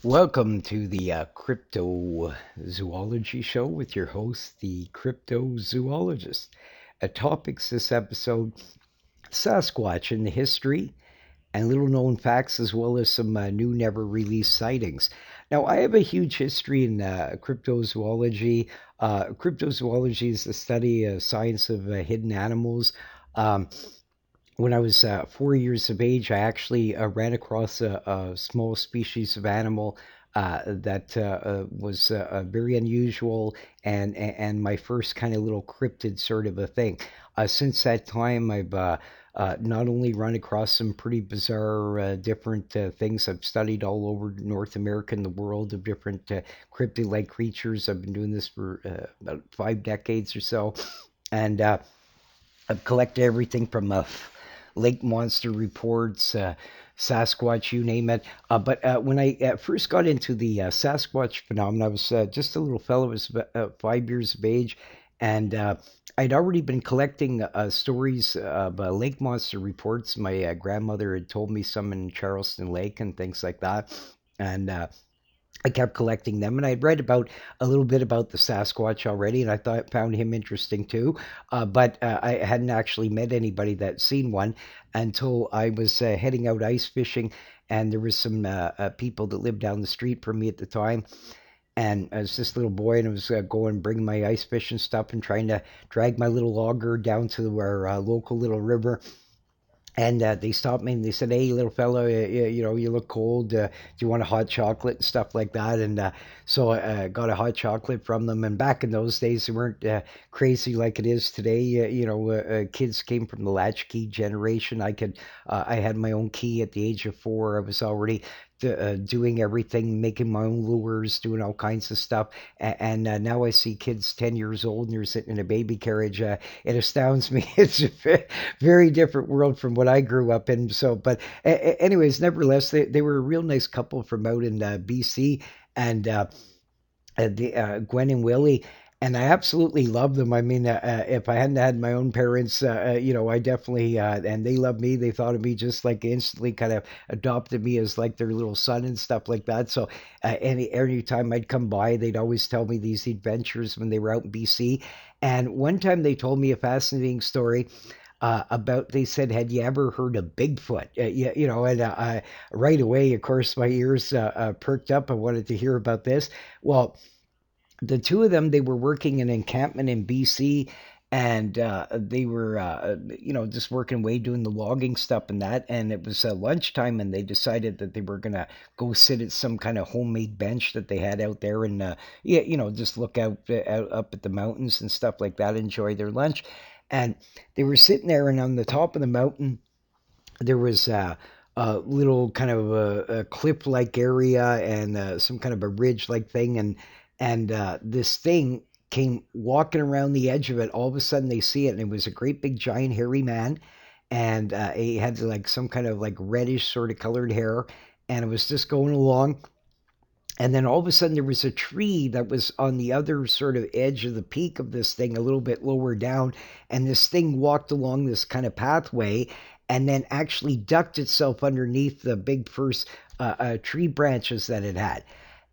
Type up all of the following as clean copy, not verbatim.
Welcome to the Cryptozoology Show with your host, the Cryptozoologist. Topics this episode: Sasquatch in the history and little known facts, as well as some new, never released sightings. Now, I have a huge history in cryptozoology. Cryptozoology is the study of science of hidden animals. Um, when I was 4 years of age, I actually ran across a small species of animal that was very unusual and my first kind of little cryptid sort of a thing. Since that time, I've not only run across some pretty bizarre different things. I've studied all over North America and the world of different cryptid-like creatures. I've been doing this for about 5 decades or so, and I've collected everything from lake monster reports, Sasquatch, you name it. But when I first got into the Sasquatch phenomenon, I was just a little fellow, I was about, 5 years of age, and I'd already been collecting stories of lake monster reports. My grandmother had told me some in Charleston Lake and things like that. And I kept collecting them, and I'd read about a little bit about the Sasquatch already, and I thought found him interesting too. But I hadn't actually met anybody that seen one until I was heading out ice fishing, and there was some people that lived down the street from me at the time. And I was this little boy, and I was going bringing my ice fishing stuff and trying to drag my little auger down to our local little river. And they stopped me and they said, "Hey, little fellow, you look cold. Do you want a hot chocolate and stuff like that?" And so I got a hot chocolate from them. And back in those days, they weren't crazy like it is today. Kids came from the latchkey generation. I had my own key at the age of 4. I was already doing everything, making my own lures, doing all kinds of stuff. And now I see kids 10 years old and they're sitting in a baby carriage. It astounds me. It's a very different world from what I grew up in. So, but anyways, nevertheless, they were a real nice couple from out in BC, and Gwen and Willie. And I absolutely love them. I mean, if I hadn't had my own parents, I definitely, and they loved me. They thought of me just like instantly, kind of adopted me as like their little son and stuff like that. So any time I'd come by, they'd always tell me these adventures when they were out in BC. And one time they told me a fascinating story about, they said, "Had you ever heard of Bigfoot?" And right away, of course, my ears perked up. I wanted to hear about this. Well, the two of them, they were working in an encampment in BC, and they were just working away doing the logging stuff and that, and it was lunchtime, and they decided that they were gonna go sit at some kind of homemade bench that they had out there, and just look out up at the mountains and stuff like that, enjoy their lunch. And they were sitting there, and on the top of the mountain there was a little kind of a cliff-like area, and some kind of a ridge-like thing, and this thing came walking around the edge of it. All of a sudden, they see it, and it was a great big giant hairy man, and he had like some kind of like reddish sort of colored hair, and it was just going along. And then all of a sudden, there was a tree that was on the other sort of edge of the peak of this thing, a little bit lower down. And this thing walked along this kind of pathway and then actually ducked itself underneath the big first tree branches that it had.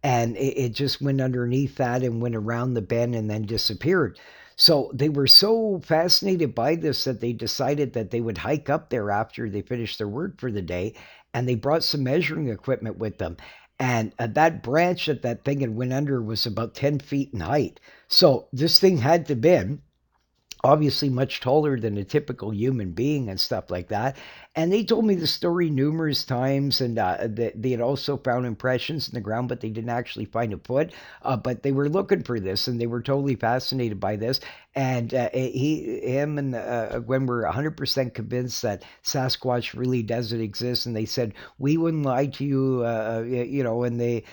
And it just went underneath that and went around the bend and then disappeared. So they were so fascinated by this that they decided that they would hike up there after they finished their work for the day, and they brought some measuring equipment with them. And that branch that that thing had went under was about 10 feet in height. So this thing had to been obviously much taller than a typical human being and stuff like that. And they told me the story numerous times, and they had also found impressions in the ground, but they didn't actually find a foot. But they were looking for this, and they were totally fascinated by this. And him, and Gwen were 100% convinced that Sasquatch really doesn't exist. And they said, "We wouldn't lie to you," And they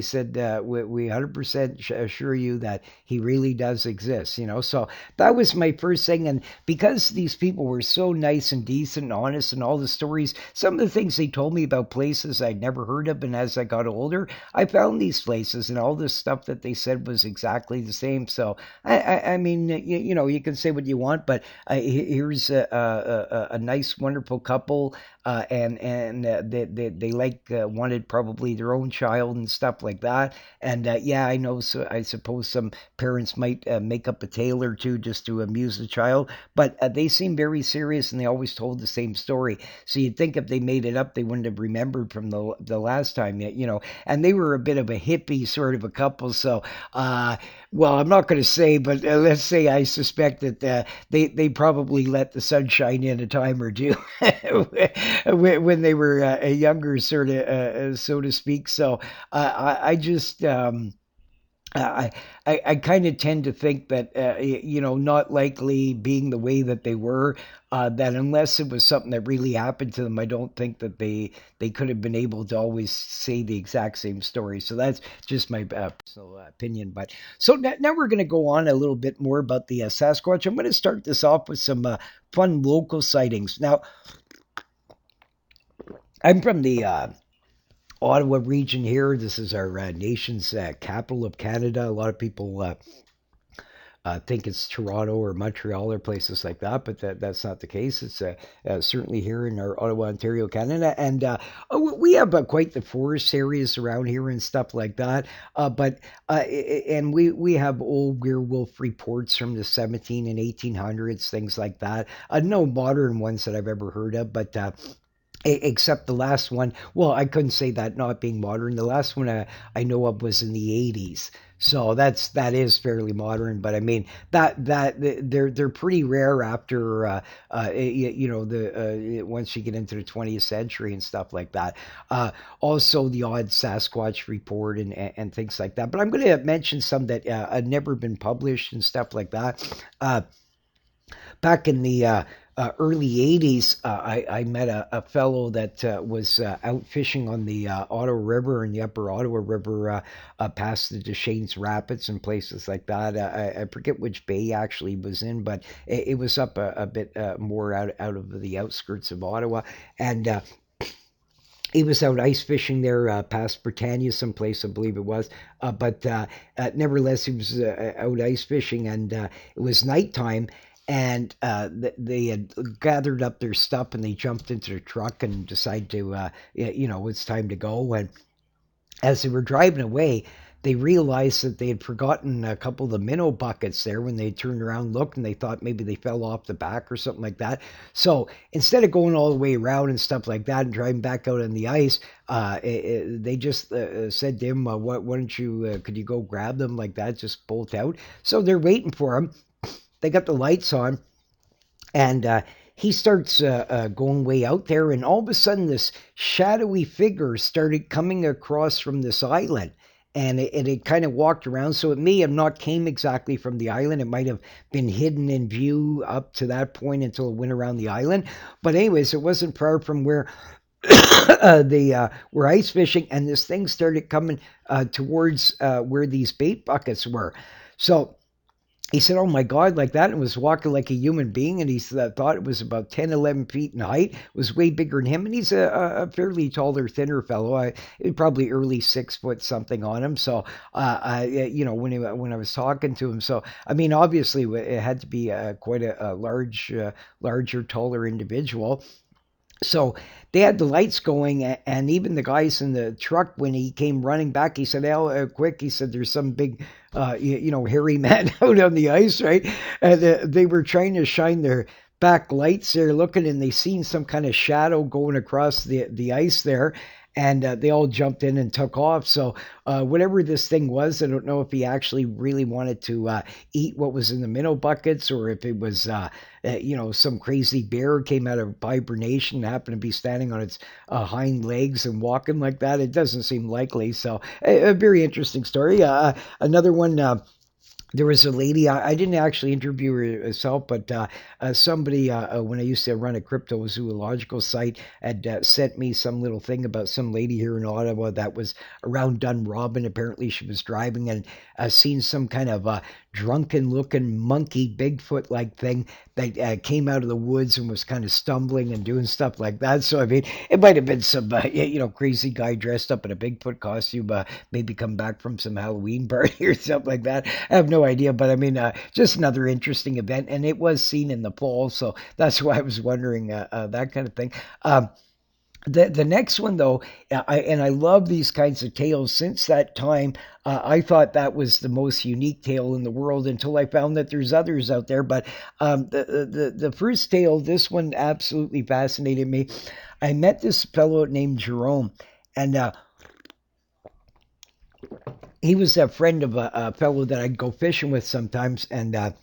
said, "We 100% assure you that he really does exist." So that was my first thing. And because these people were so nice and decent and honest, and all the stories, some of the things they told me about places I'd never heard of, and as I got older, I found these places, and all this stuff that they said was exactly the same. So I mean, you can say what you want, but here's a nice, wonderful couple, and they like wanted probably their own child and stuff like that. And yeah, I know. So I suppose some parents might make up a tale or two just to amuse the child, but they seem very serious, and they always told the same story. So you'd think if they made it up, they wouldn't have remembered from the last time yet, And they were a bit of a hippie sort of a couple, so well, I'm not going to say, but let's say I suspect that they probably let the sunshine in a time or two when they were younger, sort of, so to speak. So I just. I kind of tend to think that, not likely being the way that they were, that unless it was something that really happened to them, I don't think that they could have been able to always say the exact same story. So that's just my personal opinion. But so now we're going to go on a little bit more about the Sasquatch. I'm going to start this off with some fun local sightings. Now, I'm from the Ottawa region here. This is our nation's capital of Canada. A lot of people think it's Toronto or Montreal or places like that, but that's not the case. It's certainly here in our Ottawa, Ontario, Canada. And we have quite the forest areas around here and stuff like that. But and we have old werewolf reports from the 17 and 1800s, things like that. No modern ones that I've ever heard of, but except the last one. Well, I couldn't say that not being modern. The last one I know of was in the 80s. So that is fairly modern, but I mean that they're pretty rare after the once you get into the 20th century and stuff like that. Also the odd Sasquatch report and things like that. But I'm going to mention some that had never been published and stuff like that. Back in the early 80s, I met a fellow that was out fishing on the Ottawa River and the Upper Ottawa River past the Deschutes Rapids and places like that. I forget which bay he actually was in, but it was up a bit more out of the outskirts of Ottawa. And he was out ice fishing there past Britannia, someplace I believe it was. But nevertheless, he was out ice fishing, and it was nighttime. And they had gathered up their stuff, and they jumped into the truck and decided to, it's time to go. And as they were driving away, they realized that they had forgotten a couple of the minnow buckets there. When they turned around and looked, and they thought maybe they fell off the back or something like that. So instead of going all the way around and stuff like that and driving back out on the ice, they just said to him, why don't you, could you go grab them like that, just bolt out? So they're waiting for him. They got the lights on, and he starts going way out there, and all of a sudden this shadowy figure started coming across from this island, and it kind of walked around. So it may have not came exactly from the island. It might have been hidden in view up to that point until it went around the island. But anyways, it wasn't far from where they were ice fishing, and this thing started coming towards where these bait buckets were. So he said, oh my God, like that, and was walking like a human being, and he thought it was about 10, 11 feet in height. It was way bigger than him, and he's a fairly taller, thinner fellow, probably early 6 foot something on him. So, when I was talking to him, so, I mean, obviously it had to be quite a larger, taller individual. So they had the lights going, and even the guys in the truck, when he came running back, he said, "Al, quick!" He said, "There's some big, hairy man out on the ice, right?" And they were trying to shine their back lights there, looking, and they seen some kind of shadow going across the ice there. And they all jumped in and took off. So whatever this thing was, I don't know if he actually really wanted to eat what was in the minnow buckets, or if it was, some crazy bear came out of hibernation and happened to be standing on its hind legs and walking like that. It doesn't seem likely. So a very interesting story. Another one. There was a lady, I didn't actually interview her herself, but somebody, when I used to run a cryptozoological site, had sent me some little thing about some lady here in Ottawa that was around Dunrobin. Apparently, she was driving and seen some kind of drunken looking monkey Bigfoot like thing that came out of the woods and was kind of stumbling and doing stuff like that. So, I mean, it might have been some, crazy guy dressed up in a Bigfoot costume, maybe come back from some Halloween party or something like that. I have no idea, but I mean, just another interesting event, and it was seen in the fall, so that's why I was wondering that kind of thing. Um, the next one though, I love these kinds of tales. Since that time, I thought that was the most unique tale in the world until I found that there's others out there. But the first tale, this one absolutely fascinated me. I met this fellow named Jerome, and he was a friend of a fellow that I'd go fishing with sometimes, and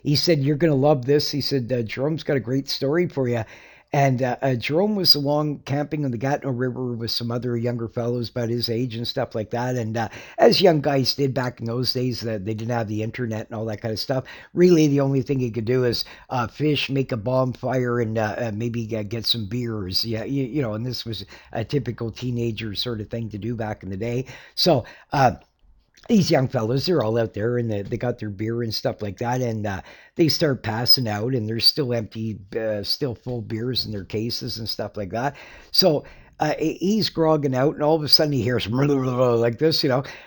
he said, "You're going to love this." He said, "Jerome's got a great story for you." And Jerome was along camping on the Gatineau River with some other younger fellows about his age and stuff like that. And as young guys did back in those days, they didn't have the internet and all that kind of stuff. Really, the only thing he could do is fish, make a bonfire, and maybe get some beers. Yeah, and this was a typical teenager sort of thing to do back in the day. So, these young fellows, they're all out there and they got their beer and stuff like that, and they start passing out, and there's still empty, still full beers in their cases and stuff like that. So he's grogging out, and all of a sudden he hears like this,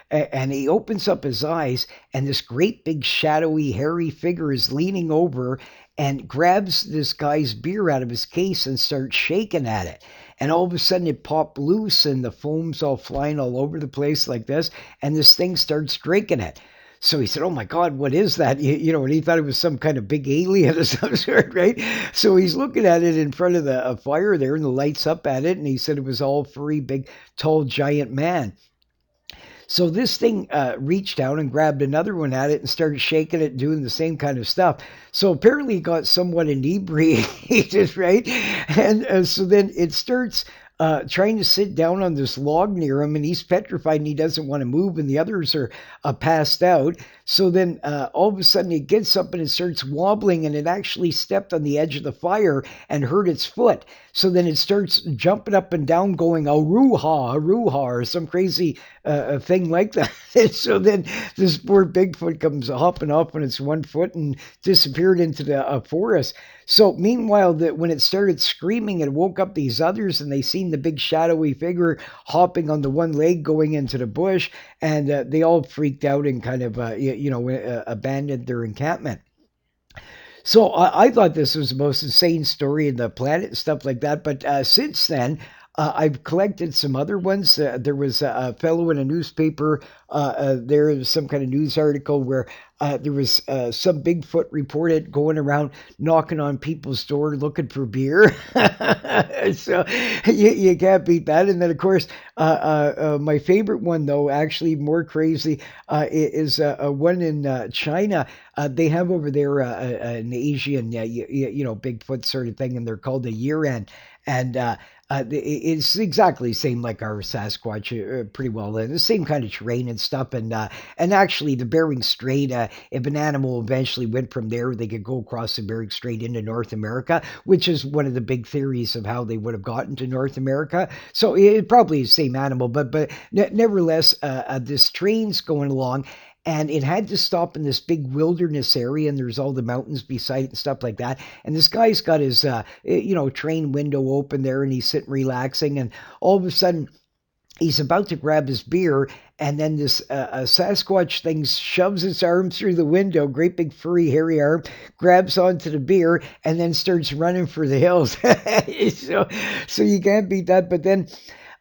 and he opens up his eyes, and this great big shadowy hairy figure is leaning over and grabs this guy's beer out of his case and starts shaking at it. And all of a sudden it popped loose and the foam's all flying all over the place like this. And this thing starts drinking it. So he said, "Oh my God, what is that?" And he thought it was some kind of big alien of some sort, right? So he's looking at it in front of the fire there, and the lights up at it. And he said it was all furry, big, tall, giant man. So this thing reached out and grabbed another one at it and started shaking it, doing the same kind of stuff. So apparently it got somewhat inebriated, right? And so then it starts trying to sit down on this log near him, and he's petrified and he doesn't want to move, and the others are passed out. So then all of a sudden it gets up and it starts wobbling, and it actually stepped on the edge of the fire and hurt its foot. So then it starts jumping up and down, going aruha, aruha, or some crazy thing like that. And so then this poor Bigfoot comes hopping off on its one foot and disappeared into the forest. So meanwhile, when it started screaming, it woke up these others, and they seen the big shadowy figure hopping on the one leg going into the bush, and they all freaked out and kind of abandoned their encampment. So I thought this was the most insane story in the planet and stuff like that. But since then, I've collected some other ones. There was a fellow in a newspaper. There was some kind of news article where there was some Bigfoot reported going around knocking on people's door looking for beer. So you can't beat that. And then, of course, my favorite one, though, actually more crazy, is one in China. They have over there an Asian, Bigfoot sort of thing, and they're called a year end. And it's exactly the same like our Sasquatch, pretty well. The same kind of terrain and stuff. And actually, the Bering Strait, if an animal eventually went from there, they could go across the Bering Strait into North America, which is one of the big theories of how they would have gotten to North America. So it probably is the same animal, but nevertheless, this train's going along, and it had to stop in this big wilderness area, and there's all the mountains beside it and stuff like that. And this guy's got his train window open there, and he's sitting relaxing, and all of a sudden he's about to grab his beer, and then this Sasquatch thing shoves its arm through the window, great big furry hairy arm, grabs onto the beer, and then starts running for the hills. So you can't beat that. But then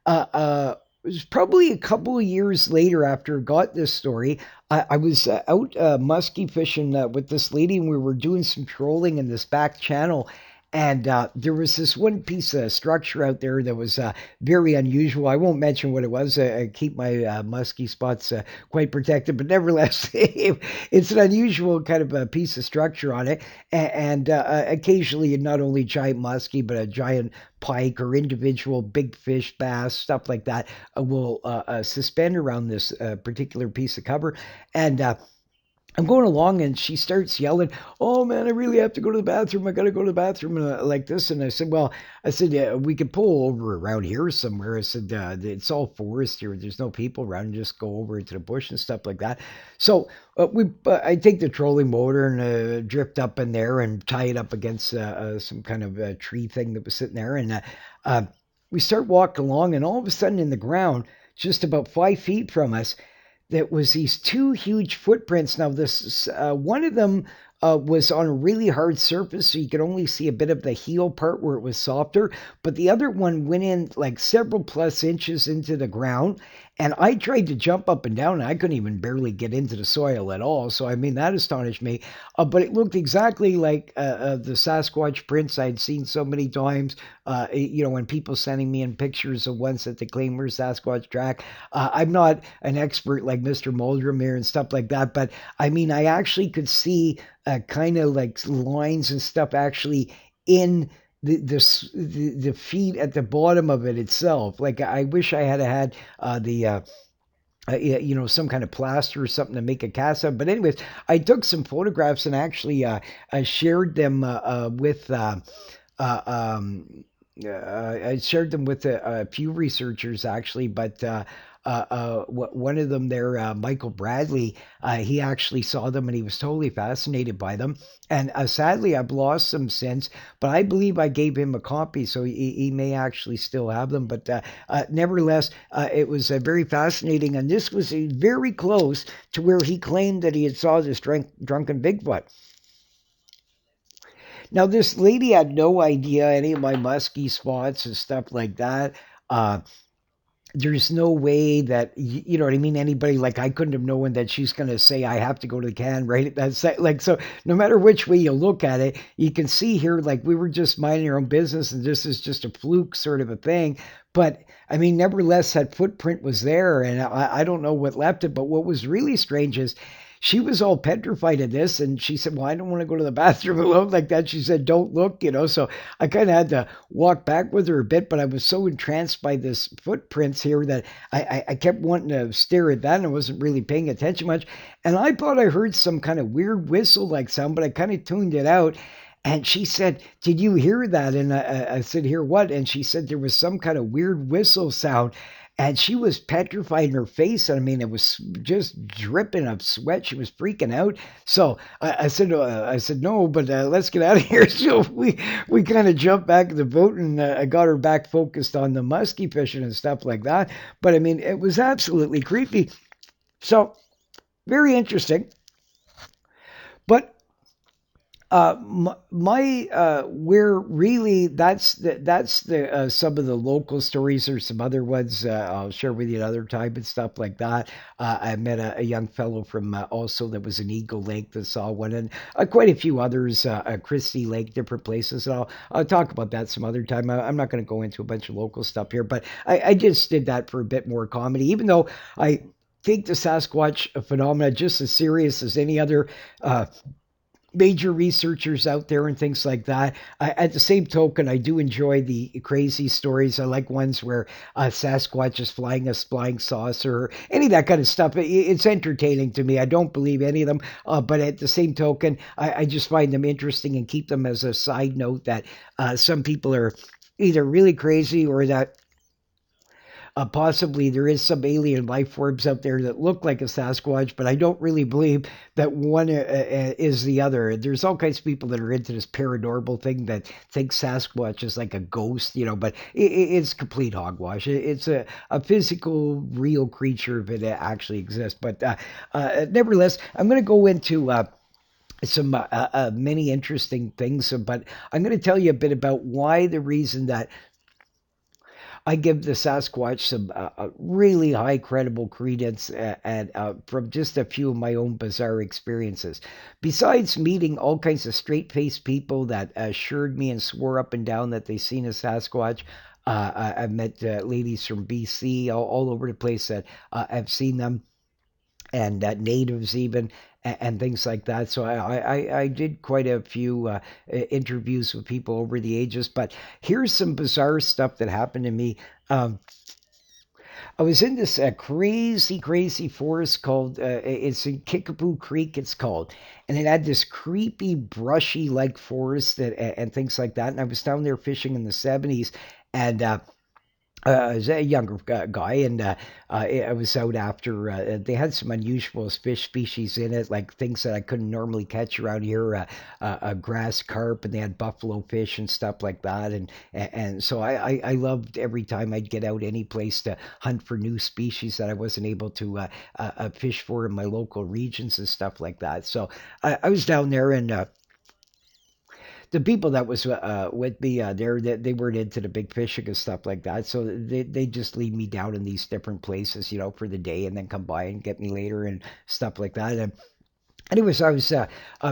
it was probably a couple of years later after I got this story. I was out muskie fishing with this lady, and we were doing some trolling in this back channel. And there was this one piece of structure out there that was very unusual. I won't mention what it was. I keep my musky spots quite protected, but nevertheless, it's an unusual kind of a piece of structure on it. And occasionally, not only giant muskie, but a giant pike or individual big fish, bass, stuff like that, will suspend around this particular piece of cover. And I'm going along and she starts yelling, "Oh man, I really have to go to the bathroom. I got to go to the bathroom," like this. And I said, "Well, I said, yeah, we could pull over around here somewhere." I said, "It's all forest here. There's no people around. Just go over into the bush and stuff like that." So I take the trolling motor and drift up in there and tie it up against some kind of tree thing that was sitting there. And uh, we start walking along, and all of a sudden, in the ground, just about 5 feet from us, that was these two huge footprints. Now, this one of them was on a really hard surface, so you could only see a bit of the heel part where it was softer. But the other one went in like several plus inches into the ground. And I tried to jump up and down, and I couldn't even barely get into the soil at all. So, I mean, that astonished me. But it looked exactly like the Sasquatch prints I'd seen so many times. When people sending me in pictures of ones that they claim were Sasquatch track. I'm not an expert like Mr. Muldrum here and stuff like that, but I mean, I actually could see kind of like lines and stuff actually in the feet at the bottom of it itself. Like I wish I had the some kind of plaster or something to make a cast of. But anyways, I took some photographs and actually I shared them with. I shared them with a few researchers actually, but one of them there, Michael Bradley, he actually saw them and he was totally fascinated by them. And sadly, I've lost them since, but I believe I gave him a copy, so he may actually still have them. But nevertheless, it was very fascinating, and this was very close to where he claimed that he had saw this drunken Bigfoot. Now, this lady had no idea any of my musky spots and stuff like that. Uh, there's no way that you know what I mean. Anybody like I couldn't have known that she's going to say I have to go to the can right at that site. Like so, no matter which way you look at it, you can see here like we were just minding our own business, and this is just a fluke sort of a thing. But I mean, nevertheless, that footprint was there, and I don't know what left it. But what was really strange is she was all petrified of this, and she said, "Well, I don't want to go to the bathroom alone like that." She said, "Don't look," you know. So I kind of had to walk back with her a bit, but I was so entranced by this footprints here that I kept wanting to stare at that, and I wasn't really paying attention much. And I thought I heard some kind of weird whistle like sound, but I kind of tuned it out. And she said, "Did you hear that?" And I said, "Hear what?" And she said there was some kind of weird whistle sound. And she was petrified in her face. I mean, it was just dripping of sweat. She was freaking out. So I said, no, but let's get out of here. So we kind of jumped back in the boat and I got her back focused on the musky fishing and stuff like that. But I mean, it was absolutely creepy. So very interesting. But my where really that's the some of the local stories or some other ones I'll share with you another time and stuff like that. I met a young fellow from also that was in Eagle Lake that saw one, and quite a few others, Christie Lake, different places. And I'll talk about that some other time. I'm not going to go into a bunch of local stuff here, but I just did that for a bit more comedy, even though I take the Sasquatch phenomena just as serious as any other major researchers out there and things like that. At the same token, I do enjoy the crazy stories. I like ones where Sasquatch is flying a flying saucer, any of that kind of stuff. It's entertaining to me. I don't believe any of them, but at the same token, I just find them interesting and keep them as a side note that some people are either really crazy or that possibly there is some alien life forms out there that look like a Sasquatch, but I don't really believe that one is the other. There's all kinds of people that are into this paranormal thing that think Sasquatch is like a ghost, but it's complete hogwash. It's a physical, real creature if it actually exists. But nevertheless, I'm going to go into. Some many interesting things, but I'm going to tell you a bit about why the reason that I give the Sasquatch some really high credible credence and from just a few of my own bizarre experiences. Besides meeting all kinds of straight faced people that assured me and swore up and down that they seen a Sasquatch, I've met ladies from BC all over the place that have seen them and natives even and things like that. So I did quite a few interviews with people over the ages. But here's some bizarre stuff that happened to me. Um, I was in this crazy, crazy forest called, it's in Kickapoo Creek, it's called. And it had this creepy, brushy like forest and things like that. And I was down there fishing in the 70s. And I was a younger guy, and I was out after. They had some unusual fish species in it, like things that I couldn't normally catch around here, grass carp, and they had buffalo fish and stuff like that. And so I loved every time I'd get out any place to hunt for new species that I wasn't able to fish for in my local regions and stuff like that. So I was down there, and the people that was with me there, they weren't into the big fishing and stuff like that, so they just lead me down in these different places, for the day, and then come by and get me later and stuff like that. And anyways, I was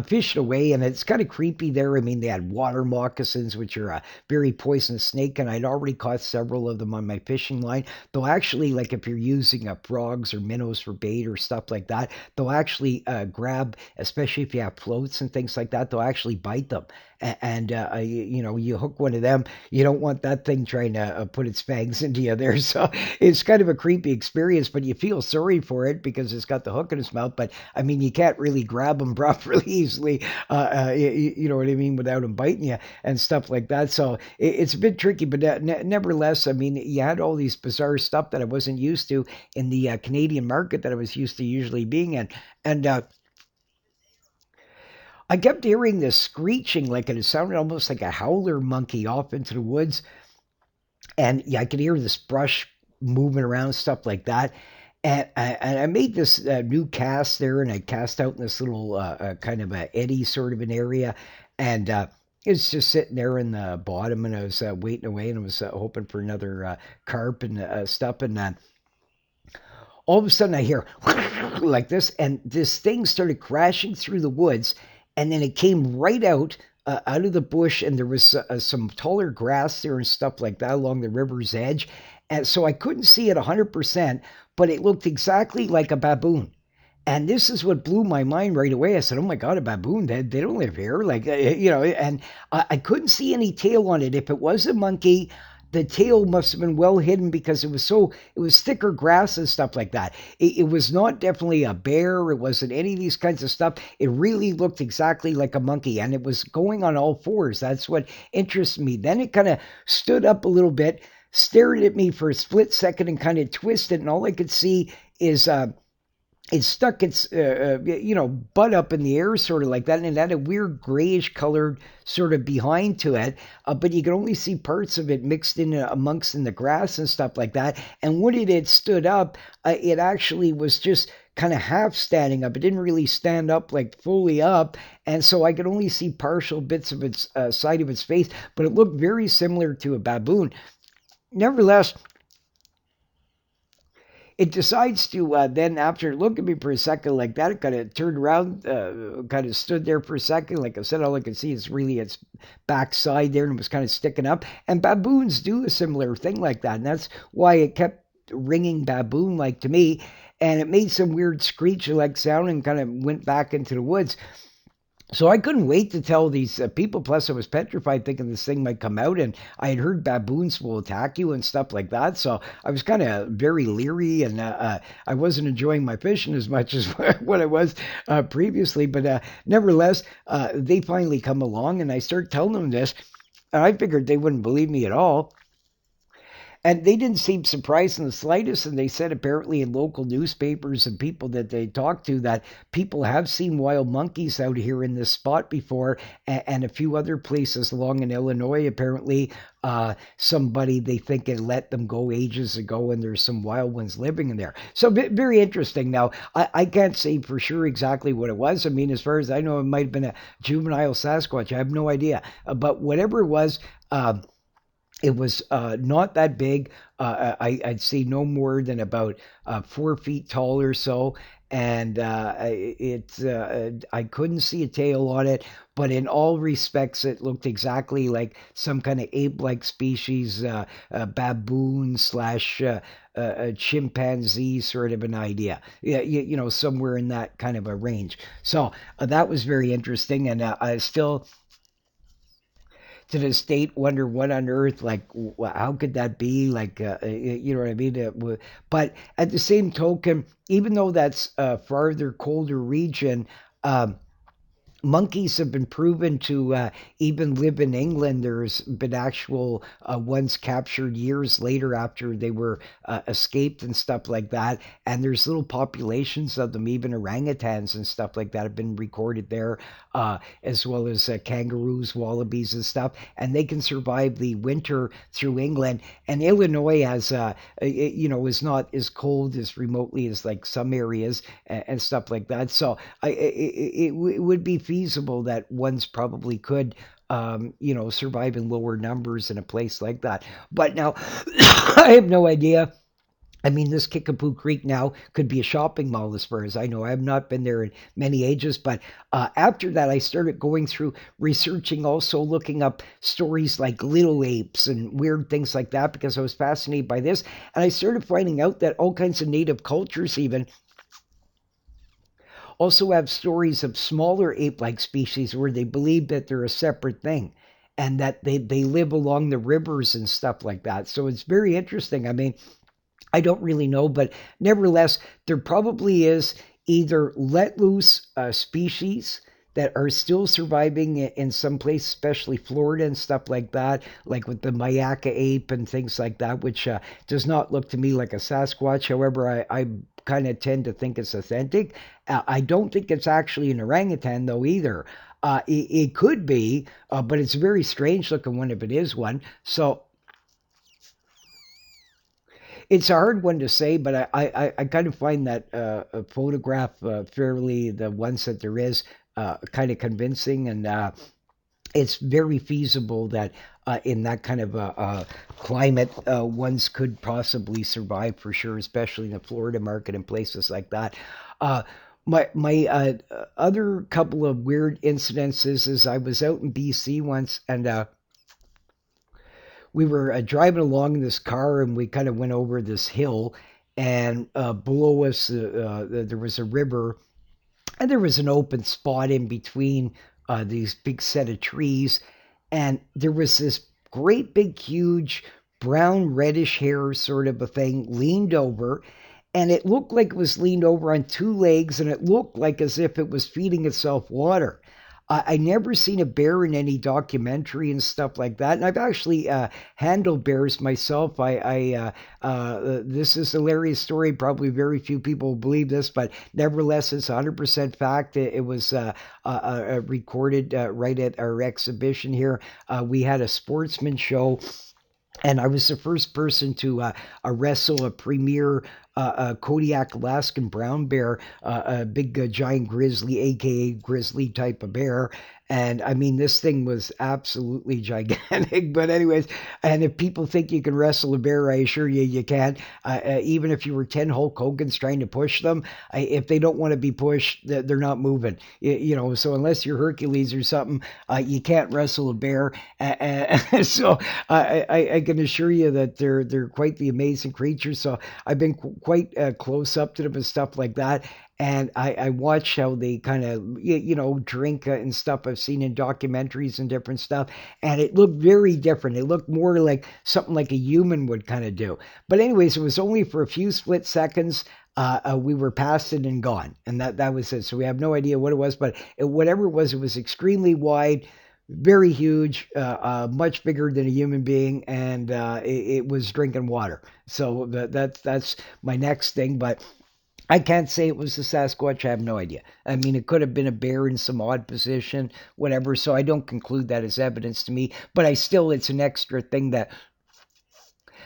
fishing away, and it's kind of creepy there. I mean, they had water moccasins, which are a very poisonous snake, and I'd already caught several of them on my fishing line. Though actually, like if you're using frogs or minnows for bait or stuff like that, they'll actually grab, especially if you have floats and things like that, they'll actually bite them. And you hook one of them, you don't want that thing trying to put its fangs into you there. So it's kind of a creepy experience, but you feel sorry for it because it's got the hook in its mouth. But I mean, you can't really grab them properly easily, you know what I mean, without them biting you and stuff like that. So it's a bit tricky, but nevertheless, I mean, you had all these bizarre stuff that I wasn't used to in the Canadian market that I was used to usually being in. And I kept hearing this screeching, like it sounded almost like a howler monkey off into the woods. And yeah, I could hear this brush moving around, stuff like that. And I made this new cast there, and I cast out in this little kind of a eddy sort of an area, and it's just sitting there in the bottom, and I was waiting away, and I was hoping for another carp and stuff, and all of a sudden I hear like this, and this thing started crashing through the woods, and then it came right out of the bush, and there was some taller grass there and stuff like that along the river's edge, and so I couldn't see it 100%, but it looked exactly like a baboon. And this is what blew my mind right away. I said, "Oh my God, a baboon! They don't live here, like And I couldn't see any tail on it. If it was a monkey, the tail must have been well hidden because it was thicker grass and stuff like that. It was not definitely a bear. It wasn't any of these kinds of stuff. It really looked exactly like a monkey, and it was going on all fours. That's what interested me. Then it kind of stood up a little bit, stared at me for a split second, and kind of twisted, and all I could see is it stuck its butt up in the air sort of like that, and it had a weird grayish colored sort of behind to it, but you could only see parts of it mixed in amongst in the grass and stuff like that. And when it had stood up, it actually was just kind of half standing up. It didn't really stand up like fully up, and so I could only see partial bits of its side of its face, but it looked very similar to a baboon. Nevertheless, it decides to then, after looking at me for a second like that, it kind of turned around, kind of stood there for a second. Like I said, all I could see is really its backside there, and it was kind of sticking up. And baboons do a similar thing like that, and that's why it kept ringing baboon like to me. And it made some weird screech like sound and kind of went back into the woods. So I couldn't wait to tell these people. Plus, I was petrified, thinking this thing might come out, and I had heard baboons will attack you and stuff like that. So I was kind of very leery, and I wasn't enjoying my fishing as much as what I was previously. But nevertheless, they finally come along, and I start telling them this, and I figured they wouldn't believe me at all. And they didn't seem surprised in the slightest. And they said apparently in local newspapers and people that they talked to that people have seen wild monkeys out here in this spot before, and a few other places along in Illinois. Apparently, somebody they think had let them go ages ago, and there's some wild ones living in there. So very interesting. Now, I can't say for sure exactly what it was. I mean, as far as I know, it might have been a juvenile Sasquatch. I have no idea. But whatever it was, it was not that big. I'd say no more than about 4 feet tall or so. And I couldn't see a tail on it, but in all respects, it looked exactly like some kind of ape-like species, baboon slash chimpanzee sort of an idea. Yeah, somewhere in that kind of a range. So that was very interesting, and I still to this date wonder what on earth, like, how could that be? Like, you know what I mean? But at the same token, even though that's a farther, colder region, um, monkeys have been proven to even live in England. There's been actual ones captured years later after they were escaped and stuff like that. And there's little populations of them, even orangutans and stuff like that have been recorded there, as well as kangaroos, wallabies, and stuff. And they can survive the winter through England. And Illinois has, you know, is not as cold as remotely as like some areas and stuff like that. So it would be feasible that ones probably could, you know, survive in lower numbers in a place like that. But now, I have no idea. I mean, this Kickapoo Creek now could be a shopping mall, as far as I know. I have not been there in many ages, but after that, I started going through researching, also looking up stories like little apes and weird things like that, because I was fascinated by this. And I started finding out that all kinds of native cultures, even, also have stories of smaller ape-like species where they believe that they're a separate thing and that they live along the rivers and stuff like that. So it's very interesting. I mean, I don't really know, but nevertheless, there probably is either let loose species that are still surviving in some place, especially Florida and stuff like that, like with the Mayaca ape and things like that, which does not look to me like a Sasquatch. However, I kind of tend to think it's authentic. I don't think it's actually an orangutan, though, either. It could be, but it's a very strange looking one if it is one. So it's a hard one to say, but I kind of find that a photograph fairly, the ones that there is, kind of convincing, and it's very feasible that in that kind of climate, ones could possibly survive for sure, especially in the Florida market and places like that. Uh, my other couple of weird incidences is I was out in BC once, and we were driving along in this car, and we kind of went over this hill, and below us there was a river, and there was an open spot in between these big set of trees, and there was this great big huge brown reddish hair sort of a thing leaned over, and it looked like it was leaned over on two legs, and it looked like as if it was feeding itself water. I never seen a bear in any documentary and stuff like that, and I've actually handled bears myself. This is a hilarious story. Probably very few people will believe this, but nevertheless, it's 100% fact. It was recorded right at our exhibition here. We had a sportsman show, and I was the first person to wrestle a premier Kodiak Alaskan brown bear, a big giant grizzly, aka grizzly type of bear. And I mean, this thing was absolutely gigantic. But anyways, and if people think you can wrestle a bear, I assure you, you can. Even if you were 10 Hulk Hogan's trying to push them, if they don't want to be pushed, they're not moving. You know, so unless you're Hercules or something, you can't wrestle a bear. So I can assure you that they're quite the amazing creatures. So I've been quite close up to them and stuff like that. And I watch how they kind of, you know, drink and stuff I've seen in documentaries and different stuff. And it looked very different. It looked more like something like a human would kind of do. But anyways, it was only for a few split seconds. We were past it and gone. And that was it. So we have no idea what it was. But whatever it was extremely wide, very huge, much bigger than a human being, and it was drinking water. So that's my next thing. But I can't say it was the Sasquatch. I have no idea. I mean, it could have been a bear in some odd position, whatever. So I don't conclude that as evidence to me. But I still, it's an extra thing that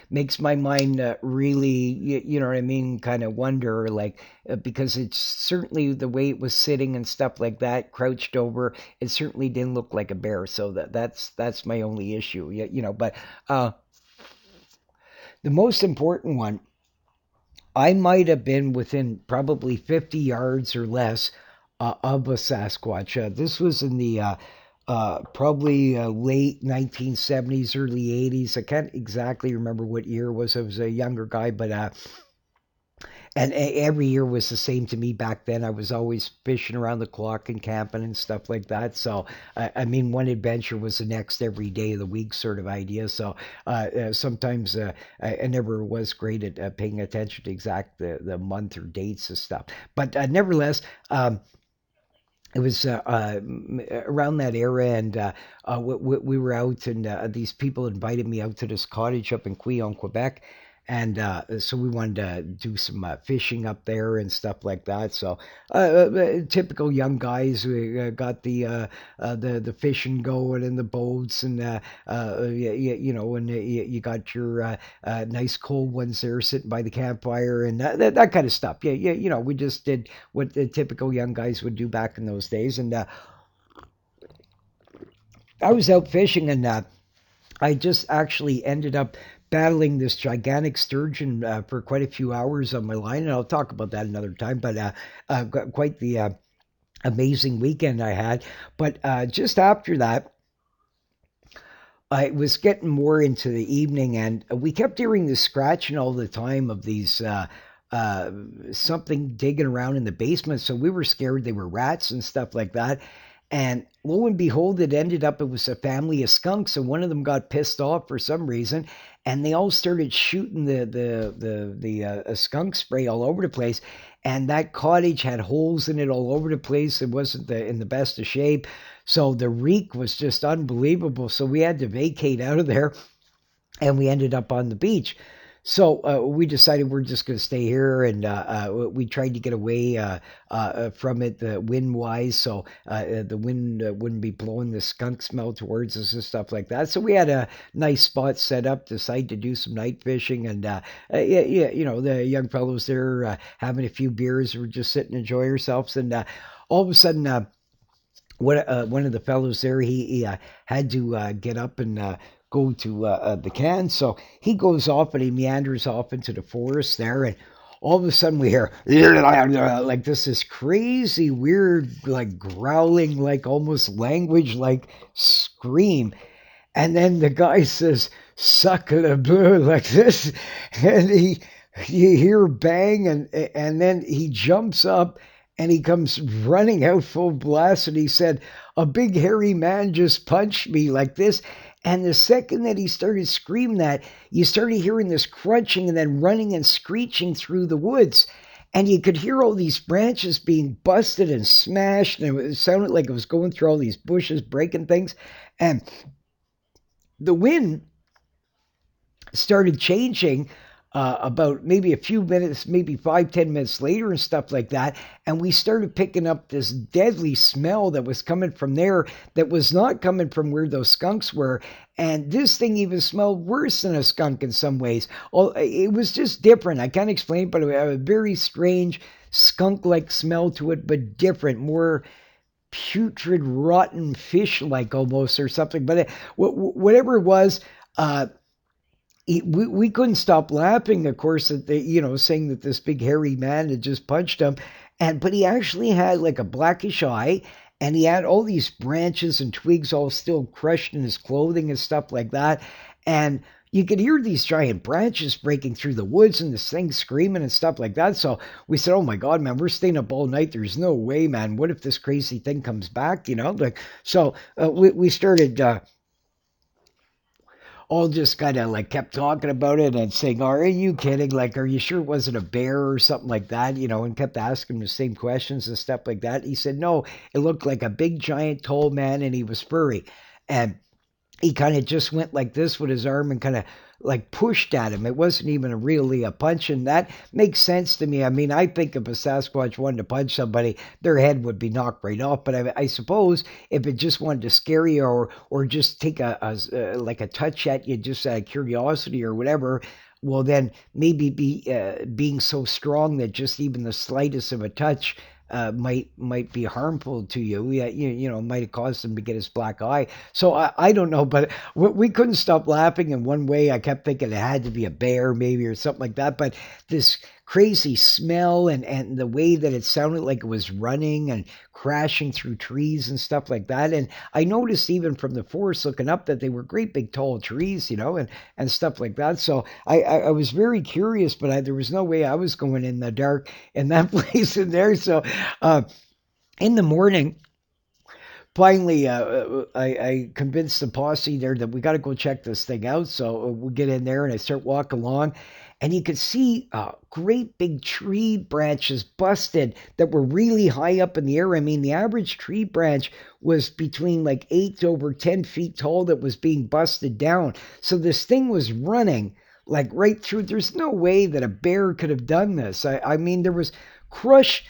makes my mind really, you know what I mean, kind of wonder, like, because it's certainly the way it was sitting and stuff like that, crouched over. It certainly didn't look like a bear. So that's my only issue, you know. But the most important one, I might have been within probably 50 yards or less of a Sasquatch. This was in the probably late 1970s, early 80s. I can't exactly remember what year it was. I was a younger guy, but and every year was the same to me back then. I was always fishing around the clock and camping and stuff like that. So I mean, one adventure was the next every day of the week sort of idea. So sometimes I never was great at paying attention to exact the month or dates and stuff. But nevertheless, it was around that era, and we were out, and these people invited me out to this cottage up in Quillon, Quebec, and so we wanted to do some fishing up there and stuff like that. So typical young guys, we got the fishing going and the boats, and and you got your nice cold ones there sitting by the campfire and that kind of stuff. Yeah, yeah, we just did what the typical young guys would do back in those days. And I was out fishing, and I just actually ended up battling this gigantic sturgeon for quite a few hours on my line, and I'll talk about that another time. But quite the amazing weekend I had. But just after that, I was getting more into the evening, and we kept hearing the scratching all the time of these uh, something digging around in the basement. So we were scared they were rats and stuff like that. And lo and behold, it was a family of skunks, and one of them got pissed off for some reason, and they all started shooting the skunk spray all over the place. And that cottage had holes in it all over the place. It wasn't in the best of shape, so the reek was just unbelievable. So we had to vacate out of there, and we ended up on the beach. So we decided we're just going to stay here, and we tried to get away from it, the wind wise, so the wind wouldn't be blowing the skunk smell towards us and stuff like that. So we had a nice spot set up, decided to do some night fishing, and yeah, yeah, the young fellows there having a few beers, we're just sitting enjoying ourselves, and all of a sudden. One of the fellows there, he had to get up and go to the can. So he goes off and he meanders off into the forest there. And all of a sudden we hear like this crazy, weird, like growling, like almost language, like scream. And then the guy says, suck the blue like this. And you hear bang, and then he jumps up and he comes running out full blast, and he said, a big hairy man just punched me like this. And the second that he started screaming that, you started hearing this crunching and then running and screeching through the woods. And you could hear all these branches being busted and smashed, and it sounded like it was going through all these bushes, breaking things. And the wind started changing about maybe a few minutes, maybe 5, 10 minutes later and stuff like that. And we started picking up this deadly smell that was coming from there that was not coming from where those skunks were. And this thing even smelled worse than a skunk in some ways. It was just different. I can't explain, but it had a very strange skunk-like smell to it, but different, more putrid, rotten fish-like almost or something. But whatever it was, we couldn't stop laughing, of course, at saying that this big hairy man had just punched him, but he actually had like a blackish eye, and he had all these branches and twigs all still crushed in his clothing and stuff like that, and you could hear these giant branches breaking through the woods and this thing screaming and stuff like that. So we said, oh my God, man, we're staying up all night. There's no way, man. What if this crazy thing comes back, So we started all just kind of like kept talking about it and saying, are you kidding? Like, are you sure it wasn't a bear or something like that? And kept asking him the same questions and stuff like that. He said, no, it looked like a big, giant, tall man, and he was furry. And he kind of just went like this with his arm and kind of like pushed at him. It wasn't even really a punch, and that makes sense to me. I mean, I think if a Sasquatch wanted to punch somebody, their head would be knocked right off. But I suppose if it just wanted to scare you or just take like a touch at you, just out of curiosity or whatever, well then maybe being so strong that just even the slightest of a touch might be harmful to you. Yeah, might have caused him to get his black eye. So I don't know, but we couldn't stop laughing. In one way, I kept thinking it had to be a bear, maybe, or something like that. But this crazy smell, and the way that it sounded like it was running and crashing through trees and stuff like that. And I noticed even from the forest looking up that they were great big tall trees, and stuff like that. So I was very curious, but there was no way I was going in the dark in that place in there. So uh, in the morning, finally, I convinced the posse there that we got to go check this thing out. So we get in there and I start walking along, and you could see great big tree branches busted that were really high up in the air. I mean, the average tree branch was between like 8 to over 10 feet tall that was being busted down. So this thing was running like right through. There's no way that a bear could have done this. I mean, there was crushed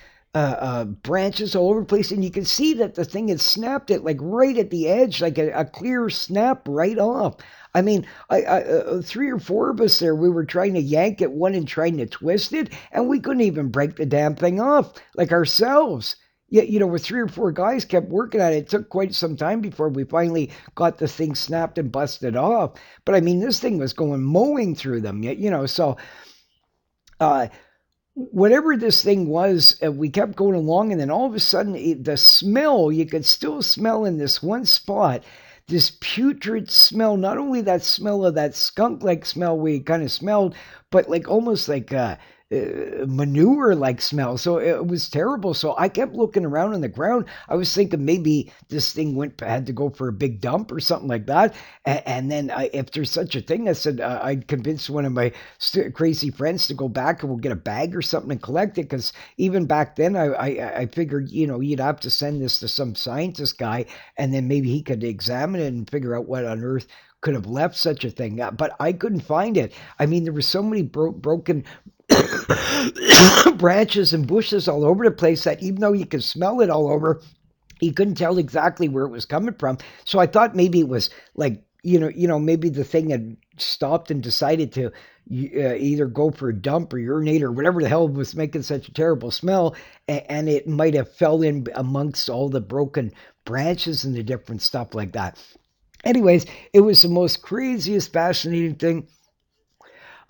branches all over the place, and you can see that the thing had snapped it like right at the edge, like a clear snap right off. I mean, three or four of us there, we were trying to yank at one and trying to twist it, and we couldn't even break the damn thing off, like ourselves. Yeah, with three or four guys kept working at it. It took quite some time before we finally got the thing snapped and busted off. But I mean, this thing was going mowing through them, so uh, whatever this thing was, we kept going along, and then all of a sudden, the smell, you could still smell in this one spot, this putrid smell. Not only that smell of that skunk like smell we kind of smelled, but like almost like manure like smell. So it was terrible. So I kept looking around on the ground. I was thinking maybe this thing had to go for a big dump or something like that. And then if there's such a thing, I said I'd convince one of my crazy friends to go back and we'll get a bag or something and collect it. Because even back then, I figured you'd have to send this to some scientist guy, and then maybe he could examine it and figure out what on earth could have left such a thing. But I couldn't find it. I mean, there were so many broken branches and bushes all over the place that even though you could smell it all over, you couldn't tell exactly where it was coming from. So I thought maybe it was like, maybe the thing had stopped and decided to either go for a dump or urinate or whatever the hell was making such a terrible smell, and it might have fell in amongst all the broken branches and the different stuff like that. Anyways, it was the most craziest, fascinating thing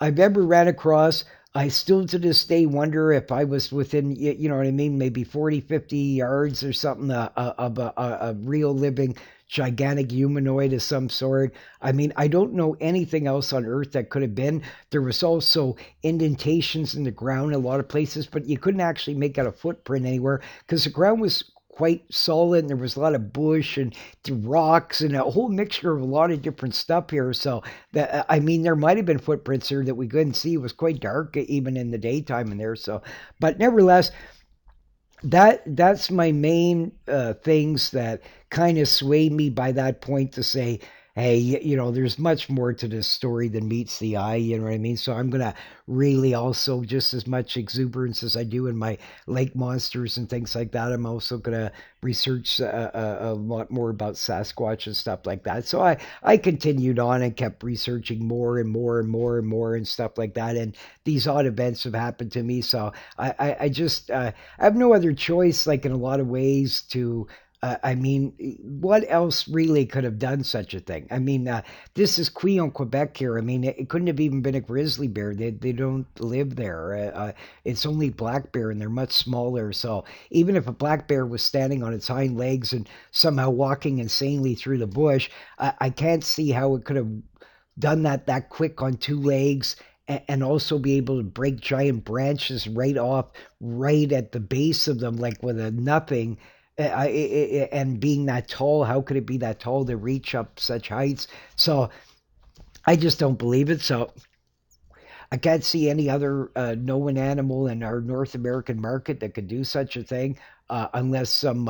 I've ever ran across. I still to this day wonder if I was within, you know what I mean, maybe 40, 50 yards or something of a real living gigantic humanoid of some sort. I mean, I don't know anything else on Earth that could have been. There was also indentations in the ground in a lot of places, but you couldn't actually make out a footprint anywhere because the ground was quite solid and there was a lot of bush and rocks and a whole mixture of a lot of different stuff here. So that, I mean, there might have been footprints here that we couldn't see. It was quite dark even in the daytime in there. So, but nevertheless, that's my main things that kind of sway me by that point to say, hey, there's much more to this story than meets the eye. You know what I mean? So I'm gonna really also just as much exuberance as I do in my lake monsters and things like that. I'm also gonna research a lot more about Sasquatch and stuff like that. So I continued on and kept researching more and more and more and more and stuff like that. And these odd events have happened to me. So I just I have no other choice, like in a lot of ways, to I mean, what else really could have done such a thing? I mean, this is Quillon, Quebec here. I mean, it couldn't have even been a grizzly bear. They don't live there. It's only black bear, and they're much smaller. So even if a black bear was standing on its hind legs and somehow walking insanely through the bush, I can't see how it could have done that quick on two legs and also be able to break giant branches right off, right at the base of them, like with a nothing. And being that tall, how could it be that tall to reach up such heights? So I just don't believe it. So I can't see any other known animal in our North American market that could do such a thing, unless some,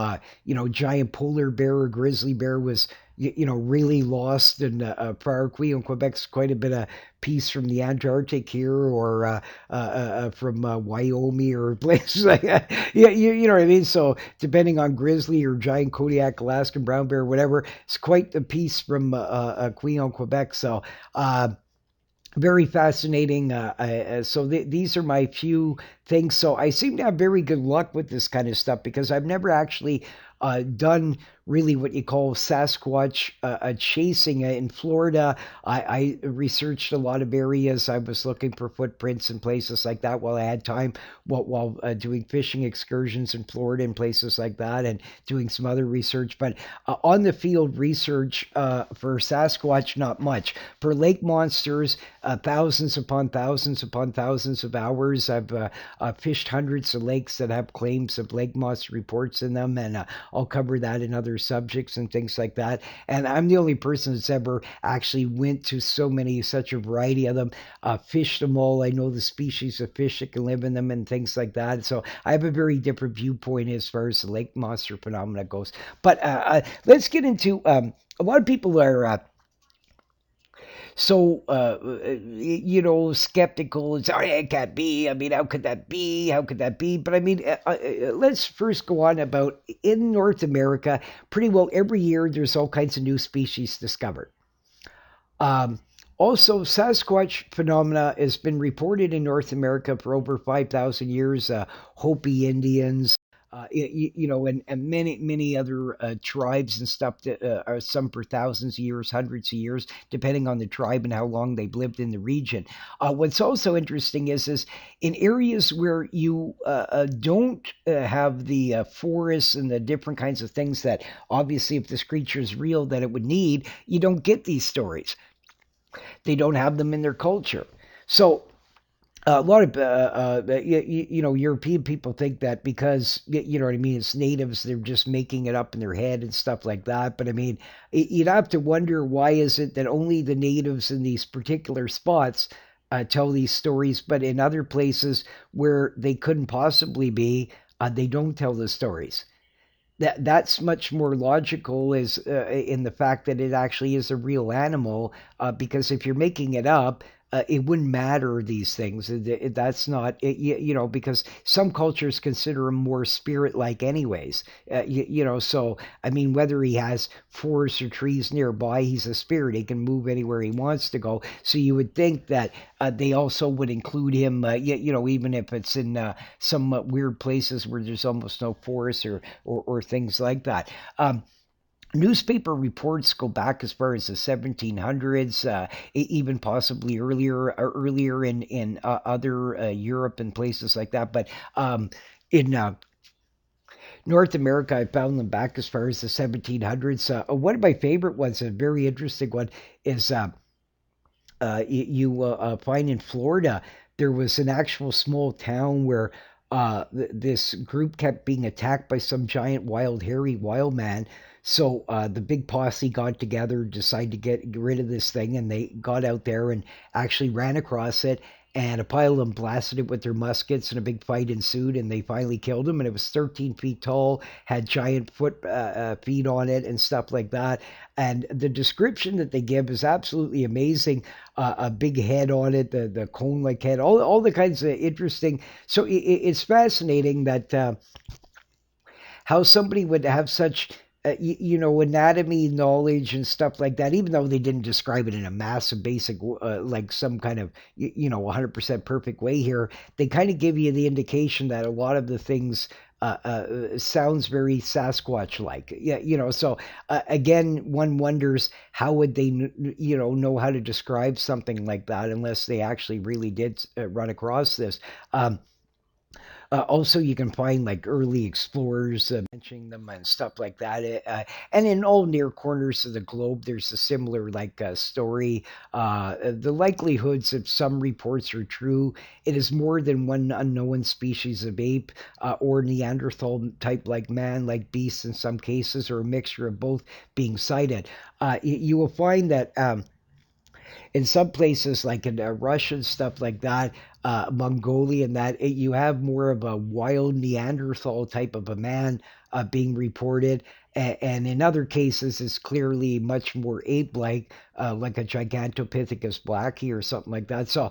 giant polar bear or grizzly bear was, really lost. And Farquhar in Quebec's quite a bit of piece from the Antarctic here, or from Wyoming or places like that. Yeah, you know what I mean. So depending on grizzly or giant Kodiak Alaskan brown bear, whatever, it's quite the piece from Quillon, Quebec. So. Very fascinating. So these are my few things. So I seem to have very good luck with this kind of stuff because I've never actually done really what you call Sasquatch chasing in Florida. I researched a lot of areas. I was looking for footprints and places like that while I had time, while doing fishing excursions in Florida and places like that, and doing some other research. But on the field research for Sasquatch, not much. For lake monsters, thousands upon thousands of hours. I've fished hundreds of lakes that have claims of lake monster reports in them, and I'll cover that in other subjects and things like that. And I'm the only person that's ever actually went to so many, such a variety of them, fished them all. I know the species of fish that can live in them and things like that. So I have a very different viewpoint as far as the lake monster phenomena goes. But let's get into a lot of people are so skeptical. It's, oh, it can't be. I mean, how could that be? How could that be? But I mean, let's first go on about in North America. Pretty well every year, there's all kinds of new species discovered. Um, Also, Sasquatch phenomena has been reported in North America for over 5,000 years. Hopi Indians, and many other tribes and stuff that are some for thousands of years, hundreds of years, depending on the tribe and how long they've lived in the region. What's also interesting is in areas where you don't have the forests and the different kinds of things that obviously, if this creature is real, that it would need, you don't get these stories. They don't have them in their culture. So a lot of European people think that because you know what I mean, it's natives, they're just making it up in their head and stuff like that. But I mean, you'd have to wonder, why is it that only the natives in these particular spots tell these stories, but in other places where they couldn't possibly be, they don't tell the stories. That's much more logical, is in the fact that it actually is a real animal, because if you're making it up, it wouldn't matter, these things. That's not because some cultures consider him more spirit like anyways. So I mean, whether he has forests or trees nearby, he's a spirit. He can move anywhere he wants to go. So you would think that they also would include him, even if it's in some weird places where there's almost no forest, or things like that. Newspaper reports go back as far as the 1700s, even possibly earlier in other Europe and places like that. But in North America, I found them back as far as the 1700s. One of my favorite ones, a very interesting one, is you find in Florida, there was an actual small town where this group kept being attacked by some giant wild, hairy wild man. So the big posse got together, decided to get rid of this thing, and they got out there and actually ran across it. And a pile of them blasted it with their muskets, and a big fight ensued, and they finally killed him. And it was 13 feet tall, had giant feet on it, and stuff like that. And the description that they give is absolutely amazing. A big head on it, the cone-like head, all the kinds of interesting. So it's fascinating that how somebody would have such anatomy knowledge and stuff like that, even though they didn't describe it in a massive basic like some kind of 100% perfect way here. They kind of give you the indication that a lot of the things sounds very Sasquatch like. Yeah, so again, one wonders, how would they know how to describe something like that unless they actually really did run across this. Also, you can find like early explorers mentioning them and stuff like that. And in all near corners of the globe, there's a similar like story. The likelihoods of some reports are true. It is more than one unknown species of ape, or Neanderthal type like man, like beasts in some cases, or a mixture of both being sighted. You will find that. In some places, like in Russia and stuff like that, Mongolia, and that you have more of a wild Neanderthal type of a man being reported, and in other cases, it's clearly much more ape-like, like a Gigantopithecus blackie or something like that. So,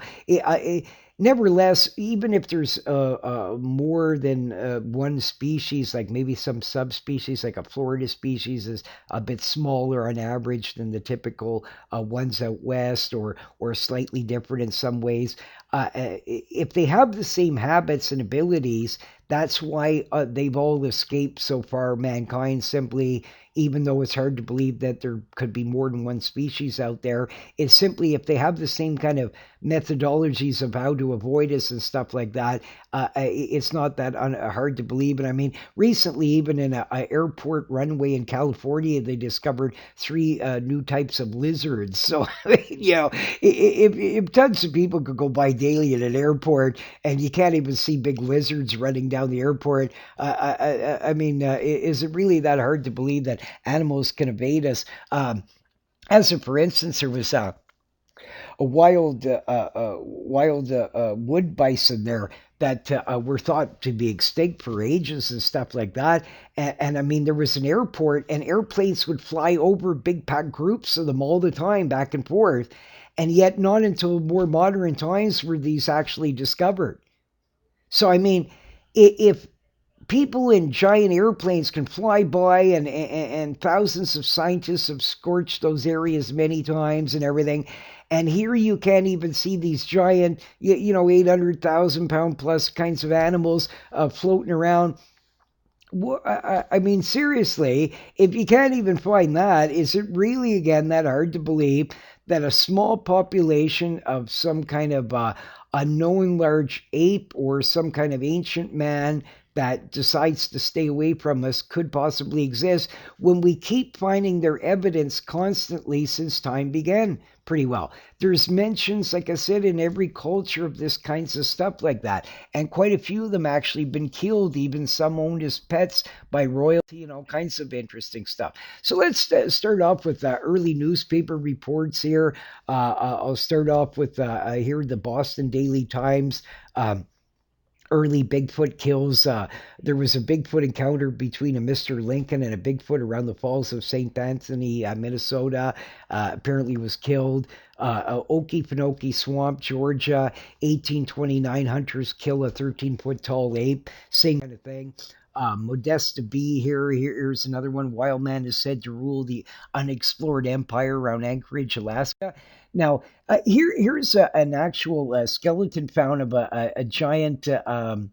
nevertheless, even if there's more than one species, like maybe some subspecies, like a Florida species is a bit smaller on average than the typical ones out west, or slightly different in some ways. If they have the same habits and abilities, that's why they've all escaped so far. Mankind simply, even though it's hard to believe that there could be more than one species out there, it's simply if they have the same kind of methodologies of how to avoid us and stuff like that, it's not that hard to believe. And I mean, recently, even in a airport runway in California, they discovered three new types of lizards. So, if tons of people could go by daily at an airport and you can't even see big lizards running down the airport, I mean, is it really that hard to believe that animals can evade us? As a, for instance, there was a wild wood bison there that were thought to be extinct for ages and stuff like that. And I mean, there was an airport, and airplanes would fly over big pack groups of them all the time, back and forth. And yet, not until more modern times were these actually discovered. So, I mean, if people in giant airplanes can fly by, and thousands of scientists have scorched those areas many times and everything, and here you can't even see these giant 800,000 pound plus kinds of animals floating around. I mean, seriously, if you can't even find that, is it really, again, that hard to believe that a small population of some kind of unknown large ape or some kind of ancient man that decides to stay away from us could possibly exist when we keep finding their evidence constantly since time began? Pretty well. There's mentions, like I said, in every culture of this kinds of stuff like that. And quite a few of them actually been killed, even some owned as pets by royalty and all kinds of interesting stuff. So let's start off with early newspaper reports here. I'll start off with here the Boston Daily Times. Early Bigfoot kills. There was a Bigfoot encounter between a Mr. Lincoln and a Bigfoot around the falls of St. Anthony, Minnesota. Apparently was killed. Okefenokee Swamp, Georgia, 1829 hunters kill a 13-foot tall ape. Same kind of thing. Modesta B here's another one. Wild man is said to rule the unexplored empire around Anchorage, Alaska. Now, here's an actual skeleton found of a giant, found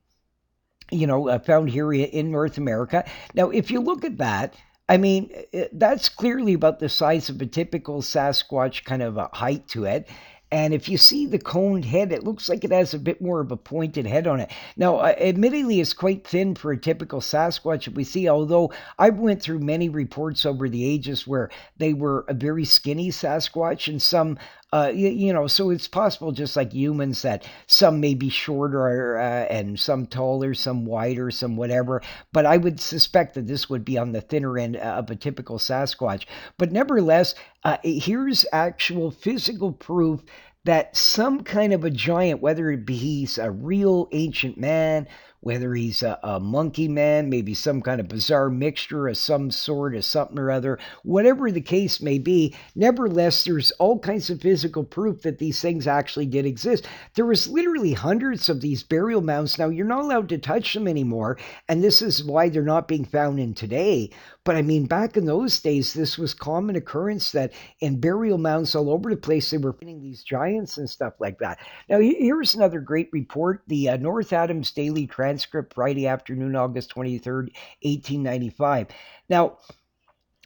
here in North America. Now, if you look at that, I mean, that's clearly about the size of a typical Sasquatch kind of a height to it. And if you see the coned head, it looks like it has a bit more of a pointed head on it. Now, admittedly, it's quite thin for a typical Sasquatch that we see, although I've went through many reports over the ages where they were a very skinny Sasquatch and some so it's possible, just like humans, that some may be shorter and some taller, some wider, some whatever. But I would suspect that this would be on the thinner end of a typical Sasquatch. But nevertheless, here's actual physical proof that some kind of a giant, whether it be he's a real ancient man, whether he's a monkey man, maybe some kind of bizarre mixture of some sort of something or other, whatever the case may be, nevertheless, there's all kinds of physical proof that these things actually did exist. There was literally hundreds of these burial mounds. Now, you're not allowed to touch them anymore, and this is why they're not being found in today. But I mean, back in those days, this was common occurrence that in burial mounds all over the place, they were finding these giants and stuff like that. Now, here's another great report. The North Adams Daily Transcript, Friday afternoon, August 23rd, 1895. Now,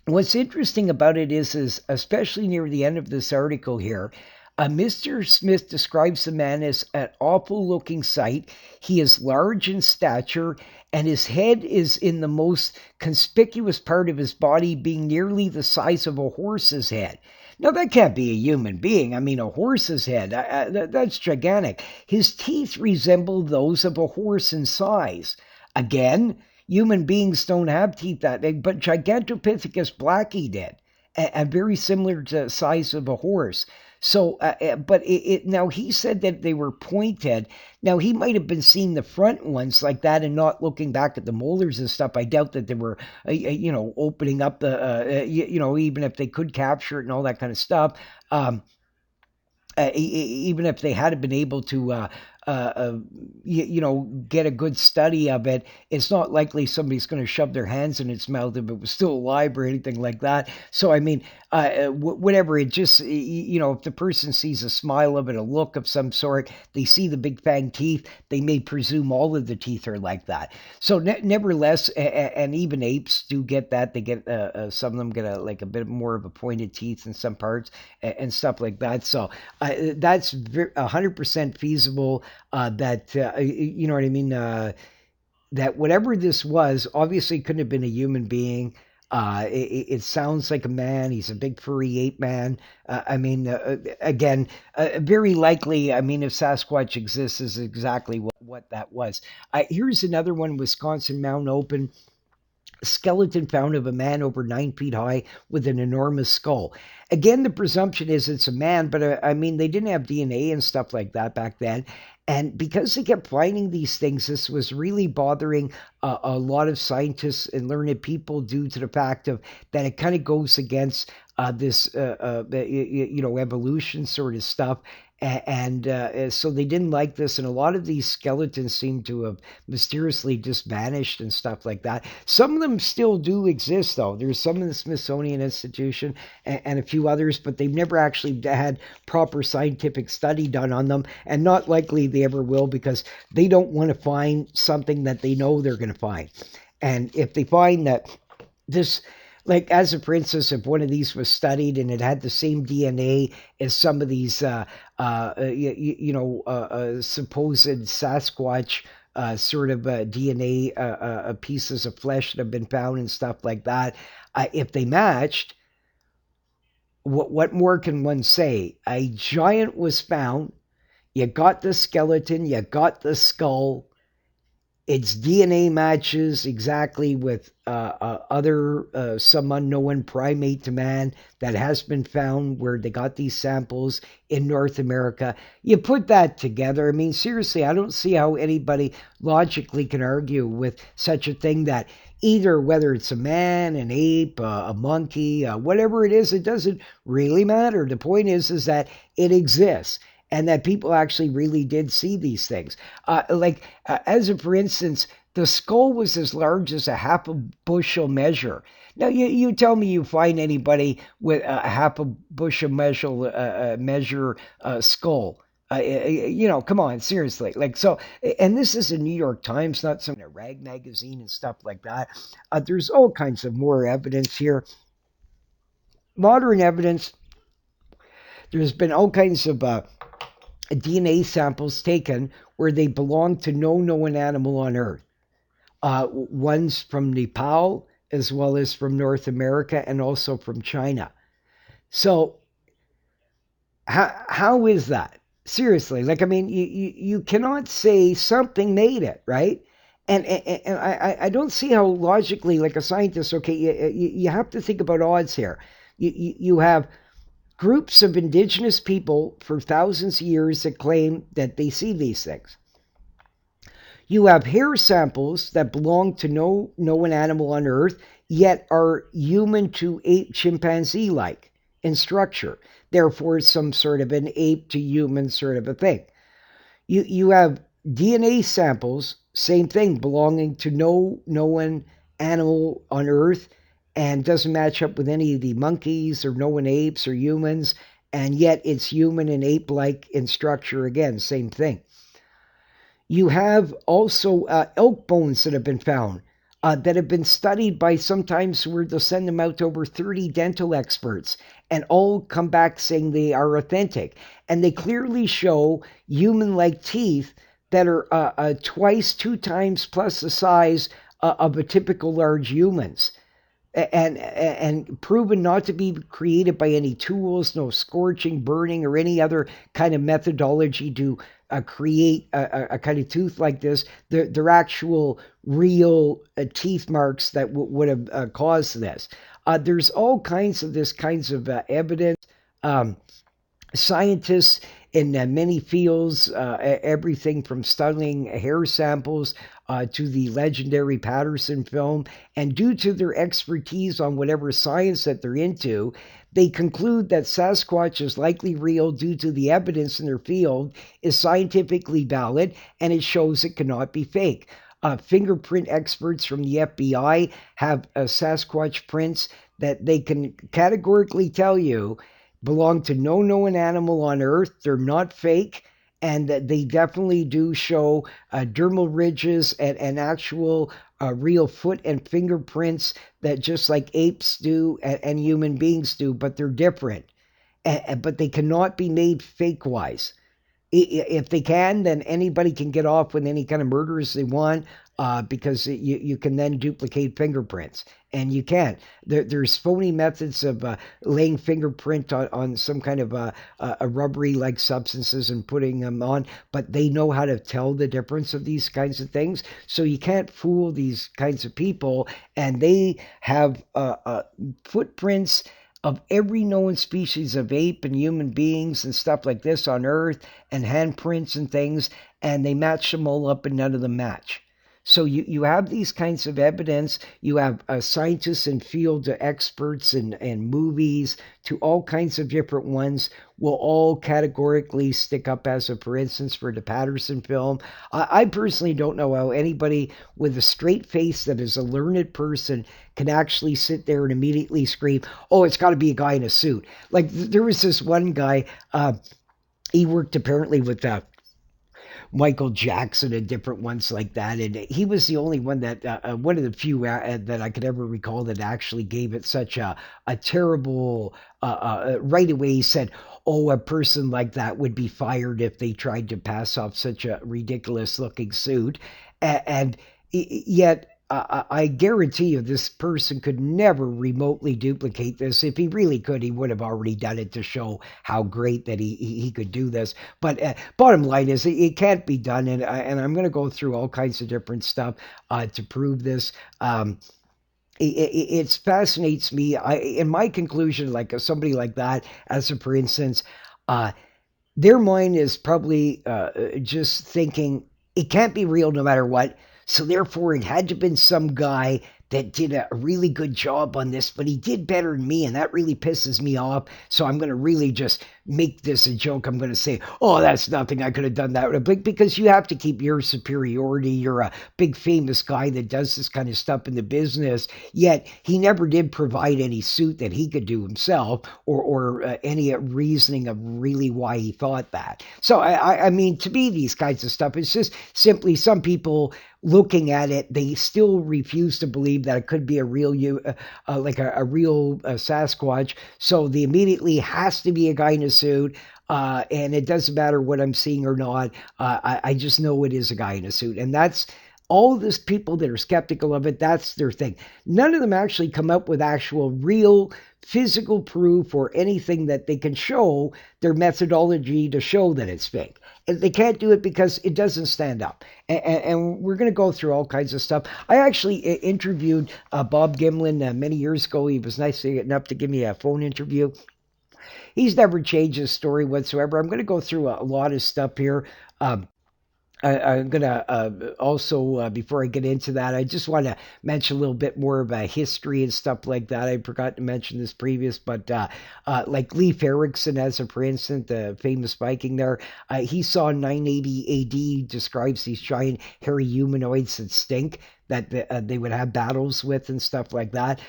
what's interesting about it is especially near the end of this article here, Mr. Smith describes the man as an awful looking sight. He is large in stature, and his head is in the most conspicuous part of his body, being nearly the size of a horse's head. Now, that can't be a human being. I mean, a horse's head, that's gigantic. His teeth resemble those of a horse in size. Again, human beings don't have teeth that big, but Gigantopithecus blackie did, and very similar to the size of a horse. So, but now he said that they were pointed. Now, he might have been seeing the front ones like that and not looking back at the molars and stuff. I doubt that they were, opening up the, even if they could capture it and all that kind of stuff. Even if they had been able to get a good study of it, it's not likely somebody's going to shove their hands in its mouth if it was still alive or anything like that. So I mean, whatever. It just if the person sees a smile of it, a look of some sort, they see the big fang teeth, they may presume all of the teeth are like that. So nevertheless, and even apes do get that. They get some of them get like a bit more of a pointed teeth in some parts and stuff like that. So that's 100% feasible. That you know what I mean. That whatever this was, obviously couldn't have been a human being. It sounds like a man. He's a big furry ape man. I mean, again, very likely. I mean, if Sasquatch exists, is exactly what that was. Here's another one: Wisconsin Mountain Open. Skeleton found of a man over 9 feet high with an enormous skull. Again, the presumption is it's a man, but I mean, they didn't have DNA and stuff like that back then. And because they kept finding these things, this was really bothering a lot of scientists and learned people due to the fact of that it kind of goes against this, evolution sort of stuff. And so they didn't like this, and a lot of these skeletons seem to have mysteriously just vanished and stuff like that. Some of them still do exist, though. There's some in the Smithsonian Institution and a few others, but they've never actually had proper scientific study done on them, and not likely they ever will because they don't want to find something that they know they're going to find. And if they find that this, like as a for instance, if one of these was studied and it had the same DNA as some of these supposed Sasquatch sort of DNA pieces of flesh that have been found and stuff like that, if they matched, what more can one say? A giant was found. You got the skeleton, you got the skull, its DNA matches exactly with other some unknown primate to man that has been found where they got these samples in North America. You put that together. I mean, seriously, I don't see how anybody logically can argue with such a thing that either whether it's a man, an ape, a monkey, whatever it is, it doesn't really matter. The point is that it exists and that people actually really did see these things. As a for instance, the skull was as large as a half a bushel measure. Now, you tell me you find anybody with a half a bushel measure skull. Come on, seriously. Like so, and this is a New York Times, not some rag magazine and stuff like that. There's all kinds of more evidence here. Modern evidence. There's been all kinds of DNA samples taken where they belong to no known animal on Earth. One's from Nepal, as well as from North America, and also from China. So, how is that? Seriously, like I mean, you cannot say something made it, right? And I don't see how logically, like a scientist, okay, you have to think about odds here. You have groups of indigenous people for thousands of years that claim that they see these things. You have hair samples that belong to no known animal on Earth, yet are human to ape chimpanzee like in structure. Therefore, some sort of an ape to human sort of a thing. You have DNA samples, same thing, belonging to no known animal on Earth, and doesn't match up with any of the monkeys or known apes or humans, and yet it's human and ape-like in structure again, same thing. You have also elk bones that have been found that have been studied by sometimes where they'll send them out to over 30 dental experts and all come back saying they are authentic. And they clearly show human-like teeth that are twice, 2 times plus the size of a typical large human's. And proven not to be created by any tools, no scorching, burning, or any other kind of methodology to create a kind of tooth like this. They're actual real teeth marks that would have caused this. There's all kinds of evidence. Scientists in many fields, everything from stunning hair samples to the legendary Patterson film. And due to their expertise on whatever science that they're into, they conclude that Sasquatch is likely real due to the evidence in their field is scientifically valid and it shows it cannot be fake. Fingerprint experts from the FBI have Sasquatch prints that they can categorically tell you belong to no known animal on Earth. They're not fake, and that they definitely do show dermal ridges and actual real foot and fingerprints that just like apes do and human beings do, but they're different. But they cannot be made fake wise. If they can, then anybody can get off with any kind of murders they want because you can then duplicate fingerprints. And you can't. There's phony methods of laying fingerprint on some kind of a rubbery like substances and putting them on, but they know how to tell the difference of these kinds of things. So you can't fool these kinds of people. And they have footprints of every known species of ape and human beings and stuff like this on Earth, and handprints and things, and they match them all up and none of them match. So you have these kinds of evidence. You have scientists and field experts and movies to all kinds of different ones will all categorically stick up as a for instance for the Patterson film. I personally don't know how anybody with a straight face that is a learned person can actually sit there and immediately scream, oh, it's got to be a guy in a suit. Like there was this one guy, he worked apparently with Michael Jackson and different ones like that. And he was the only one that, one of the few that I could ever recall that actually gave it such a terrible, right away he said, oh, a person like that would be fired if they tried to pass off such a ridiculous looking suit. And yet, I guarantee you this person could never remotely duplicate this. If he really could, he would have already done it to show how great that he could do this. But bottom line is, it can't be done. And I'm going to go through all kinds of different stuff to prove this. It fascinates me. In my conclusion, like somebody like that, as a for instance, their mind is probably just thinking it can't be real no matter what. So therefore, it had to have been some guy that did a really good job on this, but he did better than me, and that really pisses me off. So I'm going to really just make this a joke. I'm going to say, oh, that's nothing. I could have done that. But because you have to keep your superiority. You're a big famous guy that does this kind of stuff in the business, yet he never did provide any suit that he could do himself or any reasoning of really why he thought that. So, I mean, to me, these kinds of stuff, it's just simply some people looking at it, they still refuse to believe that it could be a real, like a real Sasquatch. So they immediately has to be a guy in a suit. And it doesn't matter what I'm seeing or not. I just know it is a guy in a suit. And that's all these people that are skeptical of it. That's their thing. None of them actually come up with actual real physical proof or anything that they can show their methodology to show that it's fake. And they can't do it because it doesn't stand up. And we're going to go through all kinds of stuff. I actually interviewed Bob Gimlin many years ago. He was nice enough to give me a phone interview. He's never changed his story whatsoever. I'm going to go through a lot of stuff here. I'm going to also, before I get into that, I just want to mention a little bit more of history and stuff like that. I forgot to mention this previous, but like Leif Erikson, as a for instance, the famous Viking there, he saw in 980 AD, describes these giant hairy humanoids that stink that they would have battles with and stuff like that.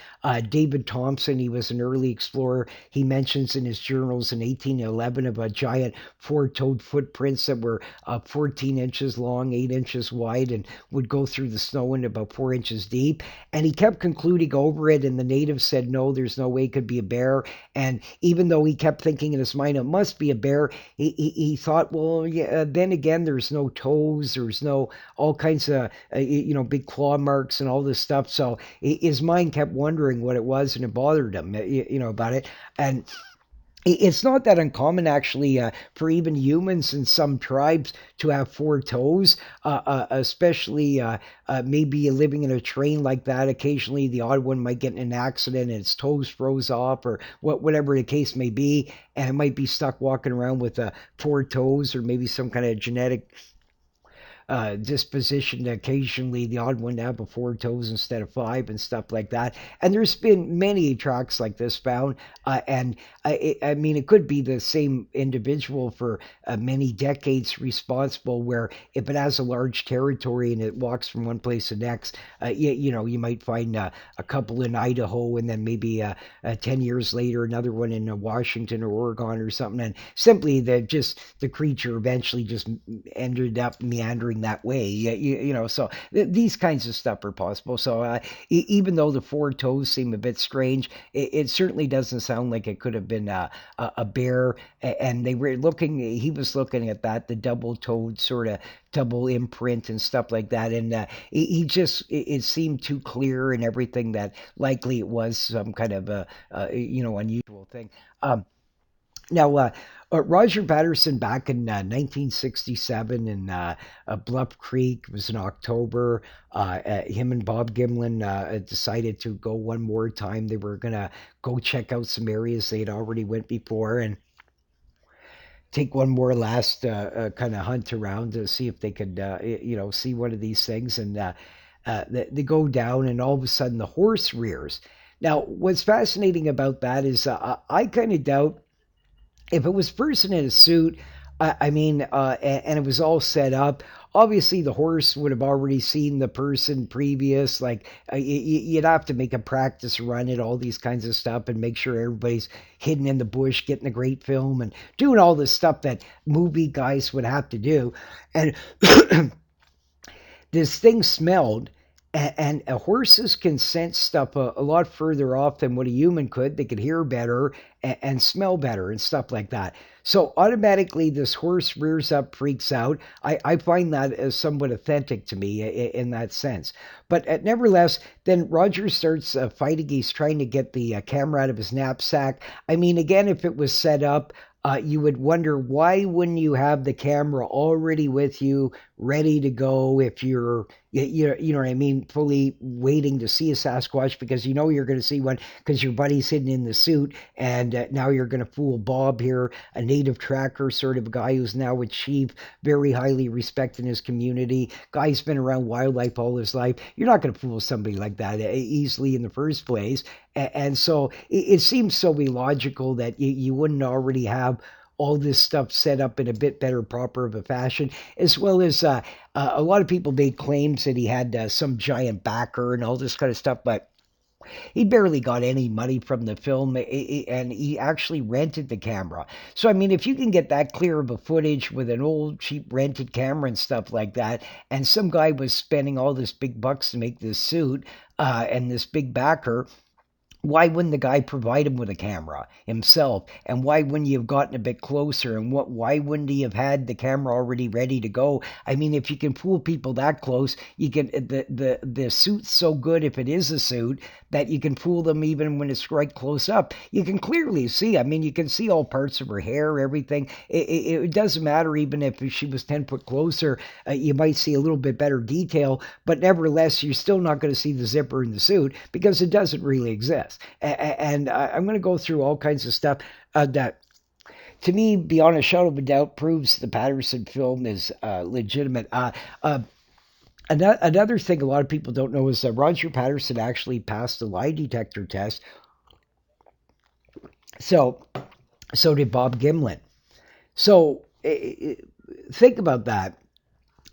David Thompson, he was an early explorer. He mentions in his journals in 1811 of a giant four-toed footprints that were 14 inches long, 8 inches wide, and would go through the snow and about 4 inches deep. And he kept concluding over it, and the natives said, no, there's no way it could be a bear. And even though he kept thinking in his mind it must be a bear, he thought, well, yeah, then again, there's no toes, there's no all kinds of, big claw marks and all this stuff. So his mind kept wondering what it was, and it bothered him, about it. And It's not that uncommon, actually, for even humans in some tribes to have four toes, especially maybe living in a train like that. Occasionally, the odd one might get in an accident and its toes froze off, or whatever the case may be, and it might be stuck walking around with four toes, or maybe some kind of genetic disposition to occasionally the odd one to have four toes instead of five and stuff like that. And there's been many tracks like this found, and I mean, it could be the same individual for many decades responsible. Where if it has a large territory and it walks from one place to the next, you might find a couple in Idaho, and then maybe 10 years later another one in Washington or Oregon or something, and simply the creature eventually just ended up meandering that way. So these kinds of stuff are possible. So even though the four toes seem a bit strange, it certainly doesn't sound like it could have been a bear. And he was looking at that, the double toed sort of double imprint and stuff like that. And he just, it seemed too clear and everything that likely it was some kind of unusual thing. Um, now, Roger Patterson back in 1967 in Bluff Creek, it was in October. Him and Bob Gimlin decided to go one more time. They were going to go check out some areas they had already went before and take one more last kind of hunt around to see if they could, see one of these things. And they go down, and all of a sudden the horse rears. Now, what's fascinating about that is I kind of doubt if it was a person in a suit, I mean, and it was all set up. Obviously, the horse would have already seen the person previous. Like, you'd have to make a practice run at all these kinds of stuff and make sure everybody's hidden in the bush, getting a great film, and doing all this stuff that movie guys would have to do. And this thing smelled, and horses can sense stuff a lot further off than what a human could. They could hear better and smell better and stuff like that. So automatically, this horse rears up, freaks out. I find that as somewhat authentic to me in that sense. But nevertheless, then Roger starts fighting. He's trying to get the camera out of his knapsack. I mean, again, if it was set up, you would wonder, why wouldn't you have the camera already with you, ready to go, if you're, you know what I mean, fully waiting to see a Sasquatch, because you know you're going to see one because your buddy's hidden in the suit, and now you're going to fool Bob here, a native tracker sort of guy who's now a chief, very highly respected in his community. Guy's been around wildlife all his life. You're not going to fool somebody like that easily in the first place. And so it seems so illogical that you wouldn't already have all this stuff set up in a bit better, proper of a fashion, as well as a lot of people made claims that he had some giant backer and all this kind of stuff, but he barely got any money from the film, and he actually rented the camera. So, I mean, if you can get that clear of a footage with an old, cheap rented camera and stuff like that, and some guy was spending all this big bucks to make this suit and this big backer, why wouldn't the guy provide him with a camera himself? And why wouldn't you have gotten a bit closer? And why wouldn't he have had the camera already ready to go? I mean, if you can fool people that close, you can, the suit's so good, if it is a suit, that you can fool them even when it's right close up. You can clearly see. I mean, you can see all parts of her hair, everything. It doesn't matter even if she was 10 foot closer. You might see a little bit better detail, but nevertheless, you're still not going to see the zipper in the suit because it doesn't really exist. And I'm going to go through all kinds of stuff that, to me, beyond a shadow of a doubt, proves the Patterson film is legitimate. Another thing a lot of people don't know is that Roger Patterson actually passed the lie detector test. So, so did Bob Gimlin. So, think about that.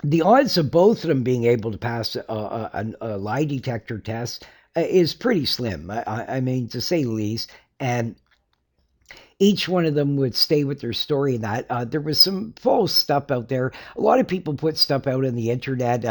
The odds of both of them being able to pass a lie detector test is pretty slim. I mean, to say the least. And each one of them would stay with their story. And that there was some false stuff out there. A lot of people put stuff out on the internet,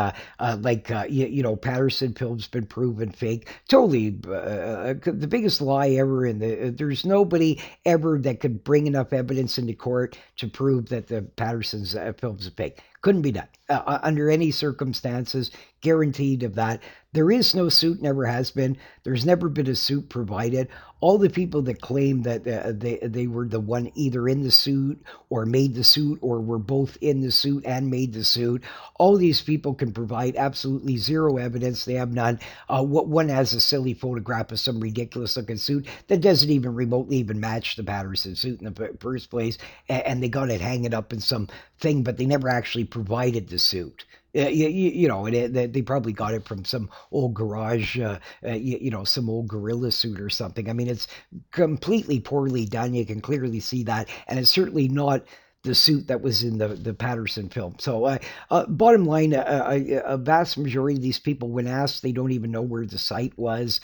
Patterson film's been proven fake. Totally, the biggest lie ever. There's nobody ever that could bring enough evidence into court to prove that the Patterson's film's a fake. Couldn't be done under any circumstances. Guaranteed of that. There is no suit, never has been. There's never been a suit provided. All the people that claim that they were the one either in the suit or made the suit or were both in the suit and made the suit, all these people can provide absolutely zero evidence. They have none. What one has a silly photograph of some ridiculous looking suit that doesn't even remotely even match the Patterson suit in the first place, and they got it hanging up in some thing, but they never actually provided the suit. You know, they probably got it from some old garage, some old gorilla suit or something. I mean, it's completely poorly done. You can clearly see that, and it's certainly not the suit that was in the Patterson film. So, bottom line, a vast majority of these people, when asked, they don't even know where the site was,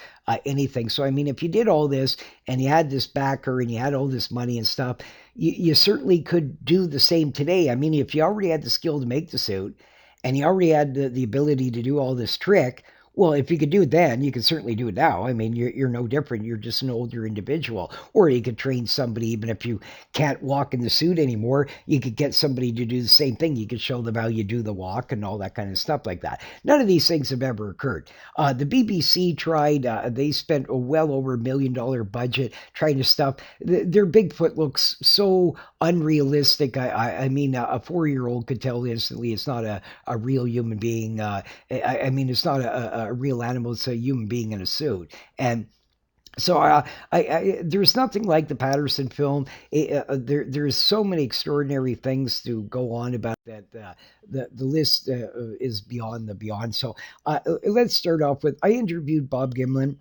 anything. So, I mean, if you did all this and you had this backer and you had all this money and stuff, you certainly could do the same today. I mean, if you already had the skill to make the suit and you already had the ability to do all this trick, well, if you could do it then, you can certainly do it now. I mean, you're no different. You're just an older individual. Or you could train somebody, even if you can't walk in the suit anymore, you could get somebody to do the same thing. You could show them how you do the walk and all that kind of stuff like that. None of these things have ever occurred. The BBC tried, they spent a well over $1 million budget trying to stuff. Their Bigfoot looks so unrealistic. I mean, a 4-year-old could tell instantly it's not a real human being. I mean, it's not a real animal. It's a human being in a suit. And so there's nothing like the Patterson film. There's so many extraordinary things to go on about that. The list is beyond the beyond. So let's start off with, I interviewed Bob Gimlin.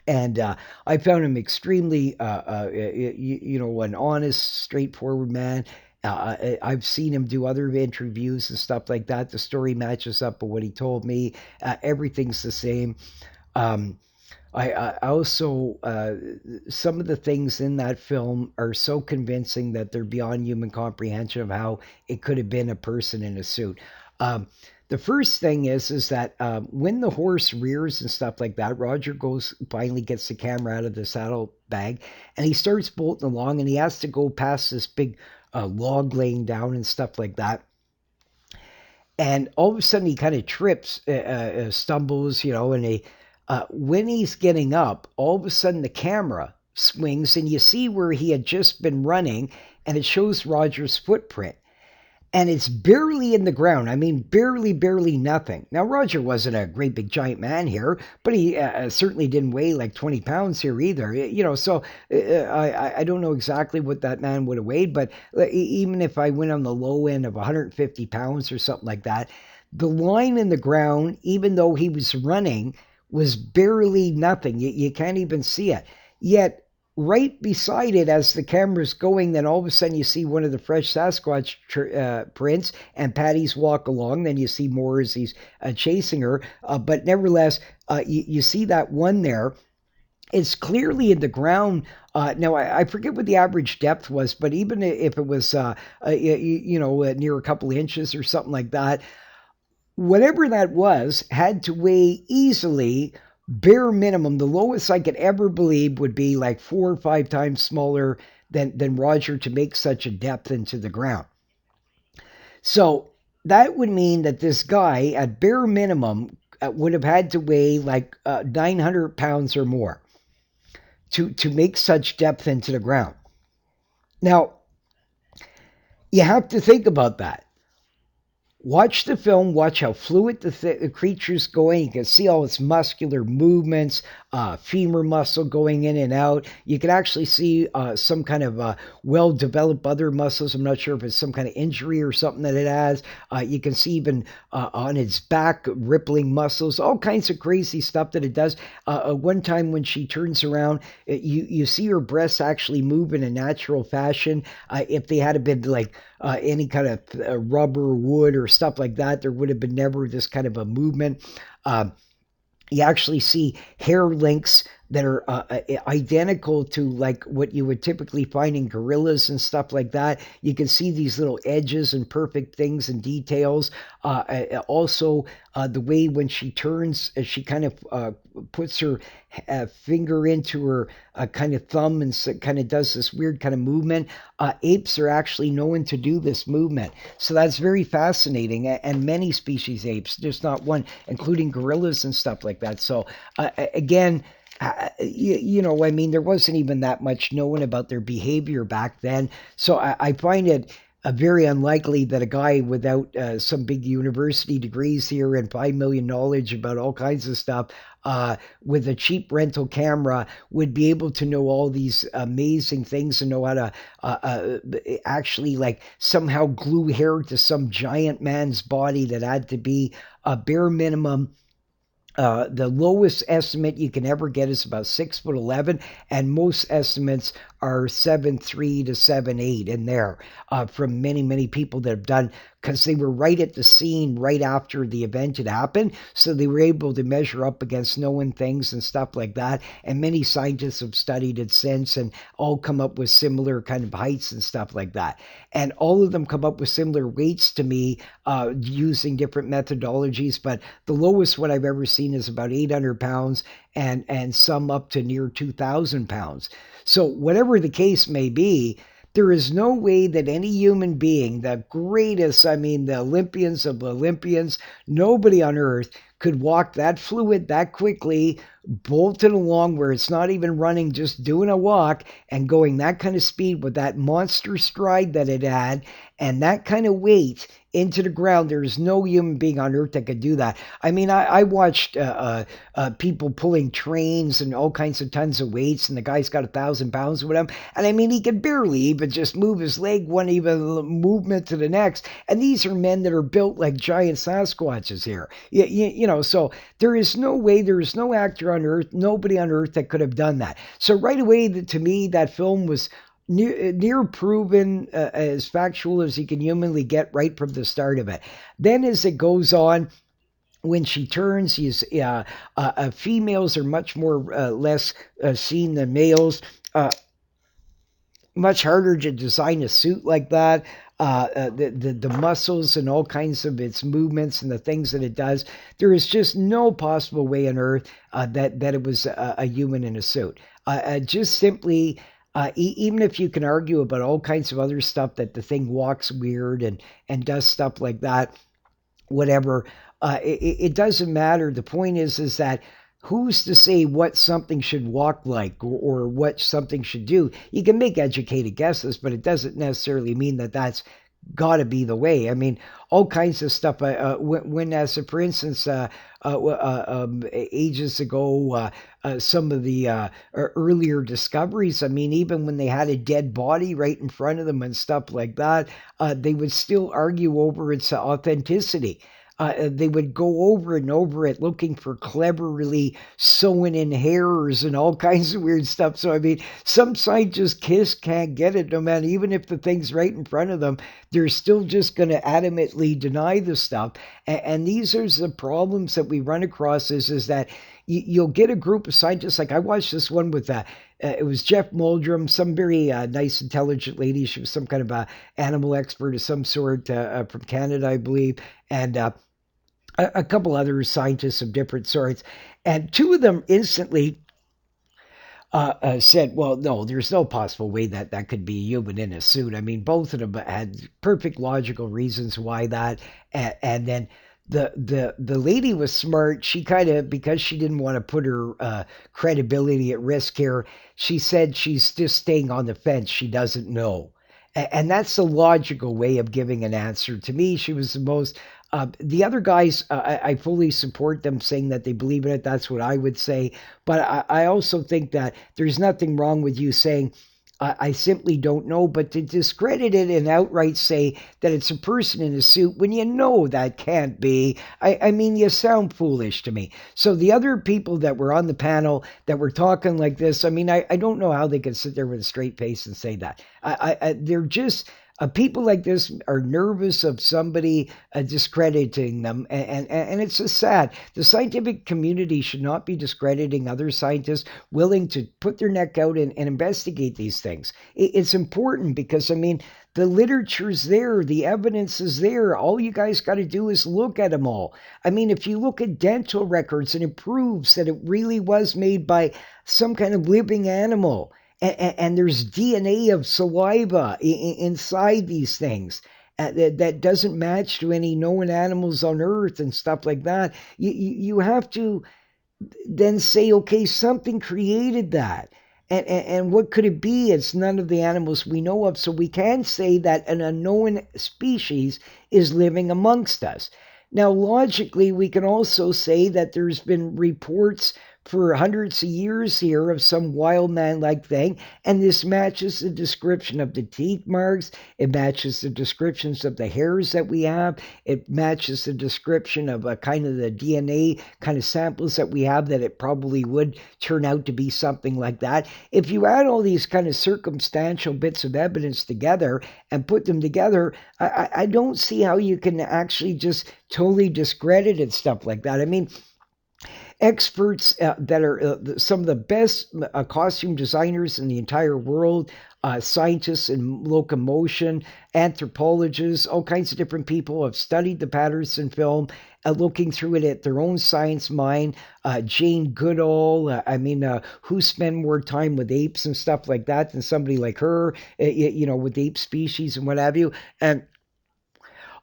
And I found him extremely, an honest, straightforward man. I've seen him do other interviews and stuff like that. The story matches up with what he told me. Everything's the same. Um, I also, some of the things in that film are so convincing that they're beyond human comprehension of how it could have been a person in a suit. Um, the first thing is that when the horse rears and stuff like that, Roger goes, finally gets the camera out of the saddle bag, and he starts bolting along, and he has to go past this big log laying down and stuff like that. And all of a sudden, he kind of trips, stumbles, and when he's getting up, all of a sudden the camera swings, and you see where he had just been running, and it shows Roger's footprint. And it's barely in the ground. I mean, barely nothing. Now, Roger wasn't a great big giant man here, but he certainly didn't weigh like 20 pounds here either. So I don't know exactly what that man would have weighed, but even if I went on the low end of 150 pounds or something like that, the line in the ground, even though he was running, was barely nothing. You can't even see it. Yet, right beside it, as the camera's going, then all of a sudden you see one of the fresh Sasquatch prints, and Patty's walk along. Then you see more as he's chasing her. But nevertheless, you see that one there. It's clearly in the ground. Now, I forget what the average depth was, but even if it was, near a couple of inches or something like that, whatever that was had to weigh easily, bare minimum, the lowest I could ever believe would be like 4 or 5 times smaller than Roger to make such a depth into the ground. So that would mean that this guy, at bare minimum, would have had to weigh like 900 pounds or more to make such depth into the ground. Now, you have to think about that. Watch the film, watch how fluid the creature's going. You can see all its muscular movements, femur muscle going in and out. You can actually see some kind of well-developed other muscles. I'm not sure if it's some kind of injury or something that it has. You can see even on its back, rippling muscles, all kinds of crazy stuff that it does. One time when she turns around, you see her breasts actually move in a natural fashion. If they had been like any kind of rubber, wood, or stuff like that, there would have been never this kind of a movement. You actually see hair links that are identical to like what you would typically find in gorillas and stuff like that. You can see these little edges and perfect things and details. Also, the way when she turns, she kind of puts her finger into her kind of thumb and kind of does this weird kind of movement. Apes are actually known to do this movement. So that's very fascinating. And many species apes, just not one, including gorillas and stuff like that. So again, I mean, there wasn't even that much known about their behavior back then. So I find it very unlikely that a guy without some big university degrees here and 5 million knowledge about all kinds of stuff with a cheap rental camera would be able to know all these amazing things and know how to actually like somehow glue hair to some giant man's body that had to be a bare minimum. The lowest estimate you can ever get is about 6'11", and most estimates are 7'3" to 7'8" in there from many people that have done, because they were right at the scene right after the event had happened, so they were able to measure up against known things and stuff like that. And many scientists have studied it since and all come up with similar kind of heights and stuff like that. And all of them come up with similar weights to me using different methodologies, but the lowest one I've ever seen is about 800 pounds and some up to near 2,000 pounds. So whatever the case may be, there is no way that any human being, the greatest, I mean, the Olympians of the Olympians, nobody on earth could walk that fluid that quickly, bolted along where it's not even running, just doing a walk and going that kind of speed with that monster stride that it had and that kind of weight into the ground. There's no human being on earth that could do that. I mean, I watched people pulling trains and all kinds of tons of weights, and the guy's got 1,000 pounds with him. And I mean, he can barely even just move his leg one even movement to the next. And these are men that are built like giant Sasquatches here. So there is no way, there is no actor on earth, nobody on earth that could have done that. So right away, to me, that film was near proven, as factual as you can humanly get right from the start of it. Then as it goes on, when she turns, females are much more less seen than males. Much harder to design a suit like that. The muscles and all kinds of its movements and the things that it does. There is just no possible way on earth that it was a human in a suit. Just simply. Even if you can argue about all kinds of other stuff, that the thing walks weird and does stuff like that, whatever, it doesn't matter. The point is that who's to say what something should walk like or what something should do? You can make educated guesses, but it doesn't necessarily mean that that's got to be the way. I mean, all kinds of stuff. When as for instance, ages ago, some of the earlier discoveries, I mean, even when they had a dead body right in front of them and stuff like that, they would still argue over its authenticity. They would go over and over it looking for cleverly sewing in hairs and all kinds of weird stuff. So, I mean, some scientists can't get it, no matter, even if the thing's right in front of them, they're still just going to adamantly deny the stuff. And these are the problems that we run across is that you'll get a group of scientists. Like I watched this one with it was Jeff Muldrum, some very nice, intelligent lady. She was some kind of a animal expert of some sort from Canada, I believe, and a couple other scientists of different sorts. And two of them instantly said, well, no, there's no possible way that that could be a human in a suit. I mean, both of them had perfect logical reasons why that. And then the lady was smart. She kind of, because she didn't want to put her credibility at risk here, she said she's just staying on the fence. She doesn't know. And that's the logical way of giving an answer. To me, she was the most. The other guys, I fully support them saying that they believe in it. That's what I would say. But I also think that there's nothing wrong with you saying, I simply don't know. But to discredit it and outright say that it's a person in a suit when you know that can't be, I mean, you sound foolish to me. So the other people that were on the panel that were talking like this, I mean, I don't know how they could sit there with a straight face and say that. They're just People like this are nervous of somebody discrediting them, and it's just sad. The scientific community should not be discrediting other scientists willing to put their neck out and investigate these things. It's important because, I mean, the literature's there, the evidence is there. All you guys got to do is look at them all. I mean, if you look at dental records and it proves that it really was made by some kind of living animal, and there's DNA of saliva inside these things. That doesn't match to any known animals on Earth and stuff like that. You have to then say, okay, something created that. And what could it be? It's none of the animals we know of. So we can say that an unknown species is living amongst us. Now, logically, we can also say that there's been reports for hundreds of years here of some wild man like thing, and this matches the description of the teeth marks, it matches the descriptions of the hairs that we have, it matches the description of a kind of the DNA kind of samples that we have, that it probably would turn out to be something like that. If you add all these kind of circumstantial bits of evidence together and put them together, I don't see how you can actually just totally discredit it, stuff like that. I mean, experts that are some of the best costume designers in the entire world, scientists in locomotion, anthropologists, all kinds of different people have studied the Patterson film, looking through it at their own science mind. Jane Goodall, who spent more time with apes and stuff like that than somebody like her, with ape species and what have you. And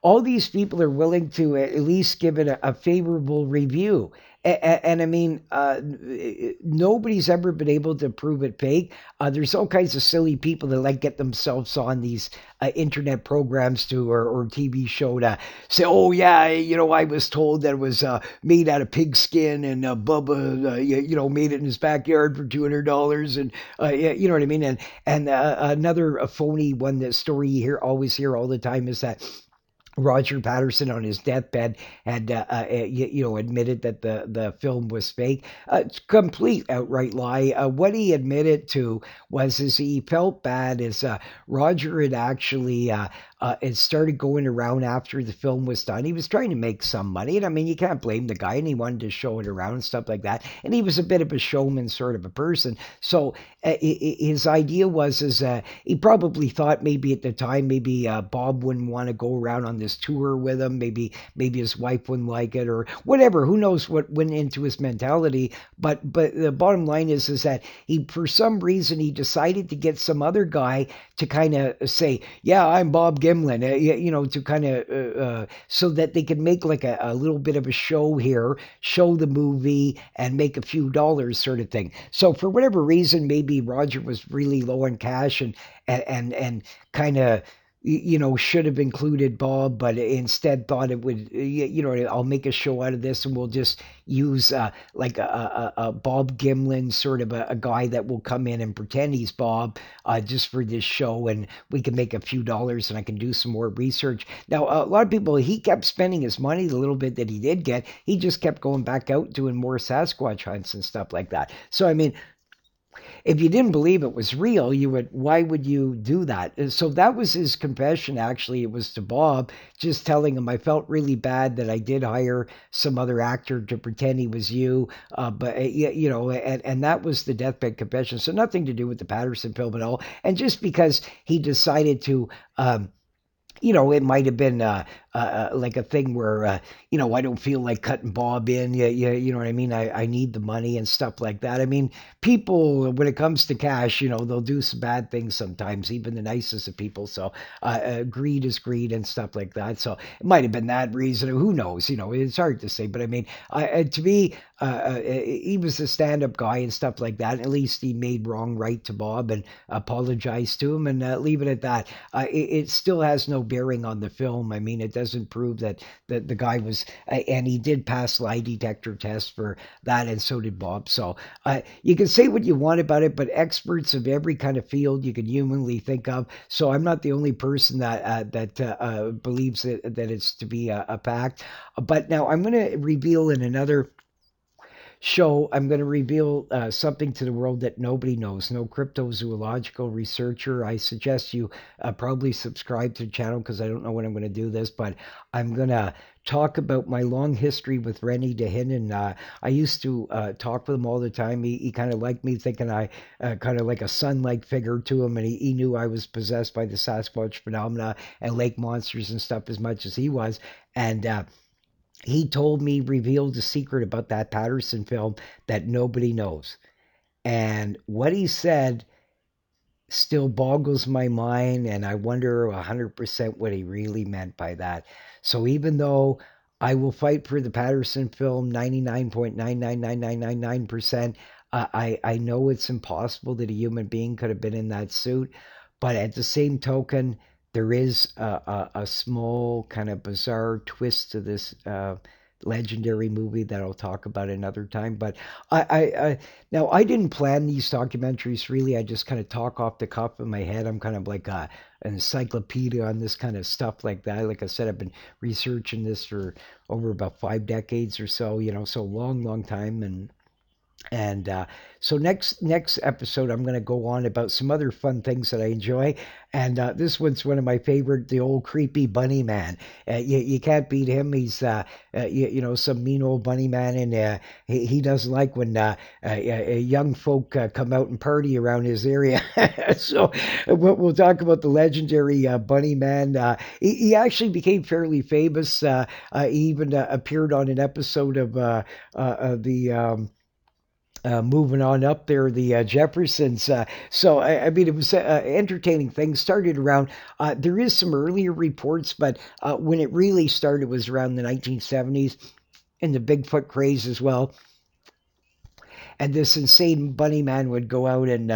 all these people are willing to at least give it a favorable review. And I mean, nobody's ever been able to prove it fake. There's all kinds of silly people that like get themselves on these internet programs to or TV show to say, oh yeah, I was told that it was made out of pig skin, and Bubba, made it in his backyard for $200, and you know what I mean. And another phony one, that story you always hear all the time, is that Roger Patterson on his deathbed had, admitted that the film was fake. Complete outright lie. What he admitted to was is he felt bad as Roger had actually it started going around after the film was done. He was trying to make some money, and I mean, you can't blame the guy, and he wanted to show it around and stuff like that. And he was a bit of a showman sort of a person. So his idea was he probably thought maybe at the time maybe Bob wouldn't want to go around on this tour with him. Maybe his wife wouldn't like it or whatever. Who knows what went into his mentality? But the bottom line is that he, for some reason, he decided to get some other guy to kind of say, yeah, I'm Bob Gimlin, to kind of so that they could make like a little bit of a show here, show the movie, and make a few dollars, sort of thing. So for whatever reason, maybe Roger was really low on cash and kind of should have included Bob, but instead thought it would, I'll make a show out of this, and we'll just use like a Bob Gimlin, sort of a guy that will come in and pretend he's Bob just for this show, and we can make a few dollars, and I can do some more research. Now, a lot of people, he kept spending his money, the little bit that he did get, he just kept going back out doing more Sasquatch hunts and stuff like that. So, I mean, if you didn't believe it was real, why would you do that? So that was his confession. Actually, it was to Bob, just telling him, I felt really bad that I did hire some other actor to pretend he was you. But and that was the deathbed confession. So nothing to do with the Patterson film at all. And just because he decided to, it might have been like a thing where, I don't feel like cutting Bob in. You know what I mean? I need the money and stuff like that. I mean, people, when it comes to cash, they'll do some bad things sometimes, even the nicest of people. So greed is greed and stuff like that. So it might have been that reason. Who knows? It's hard to say. But I mean, to me, he was a stand-up guy and stuff like that. At least he made wrong right to Bob and apologized to him, and leave it at that. It still has no bearing on the film. I mean, it doesn't prove that the guy was, and he did pass lie detector tests for that, and so did Bob. So you can say what you want about it, but experts of every kind of field you could humanly think of. So I'm not the only person that believes that it's to be a fact. But now I'm going to reveal in another show, I'm going to reveal something to the world that nobody knows. No cryptozoological researcher. I suggest you probably subscribe to the channel because I don't know when I'm going to do this, but I'm going to talk about my long history with Renee Dahinden. I used to talk with him all the time. He kind of liked me, thinking I kind of like a son-like figure to him, and he knew I was possessed by the Sasquatch phenomena and lake monsters and stuff as much as he was. And he told me, revealed a secret about that Patterson film that nobody knows. And what he said still boggles my mind, and I wonder 100% what he really meant by that. So even though I will fight for the Patterson film 99.99999%, I know it's impossible that a human being could have been in that suit, but at the same token, there is a small kind of bizarre twist to this legendary movie that I'll talk about another time. But I now I didn't plan these documentaries really. I just kind of talk off the cuff in my head. I'm kind of like an encyclopedia on this kind of stuff like that. Like I said, I've been researching this for over about 5 decades or so. So long time. And so next episode, I'm going to go on about some other fun things that I enjoy. And this one's one of my favorite, the old creepy bunny man. You can't beat him. He's some mean old bunny man, and he doesn't like when young folk come out and party around his area. So we'll talk about the legendary bunny man. He actually became fairly famous. He even appeared on an episode of the moving on up there, the Jeffersons. So, I mean, it was entertaining thing. Started around, there is some earlier reports, but when it really started was around the 1970s, and the Bigfoot craze as well. And this insane bunny man would go out and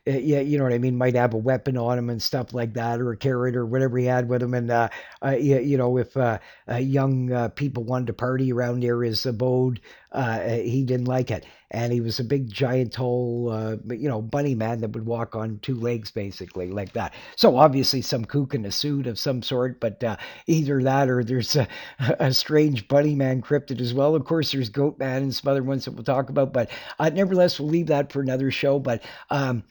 yeah, you know what I mean, might have a weapon on him and stuff like that, or a carrot or whatever he had with him. And if young people wanted to party around near his abode, he didn't like it. And he was a big, giant, tall, bunny man that would walk on two legs, basically, like that. So obviously, some kook in a suit of some sort, but either that or there's a strange bunny man cryptid as well. Of course, there's Goat Man and some other ones that we'll talk about, but nevertheless, we'll leave that for another show. But I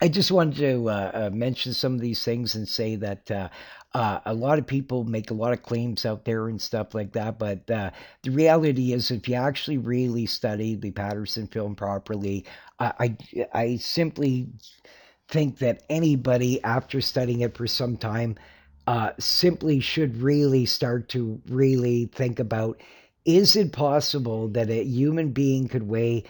just wanted to mention some of these things and say that a lot of people make a lot of claims out there and stuff like that. But the reality is, if you actually really study the Patterson film properly, I simply think that anybody, after studying it for some time, simply should really start to really think about, is it possible that a human being could weigh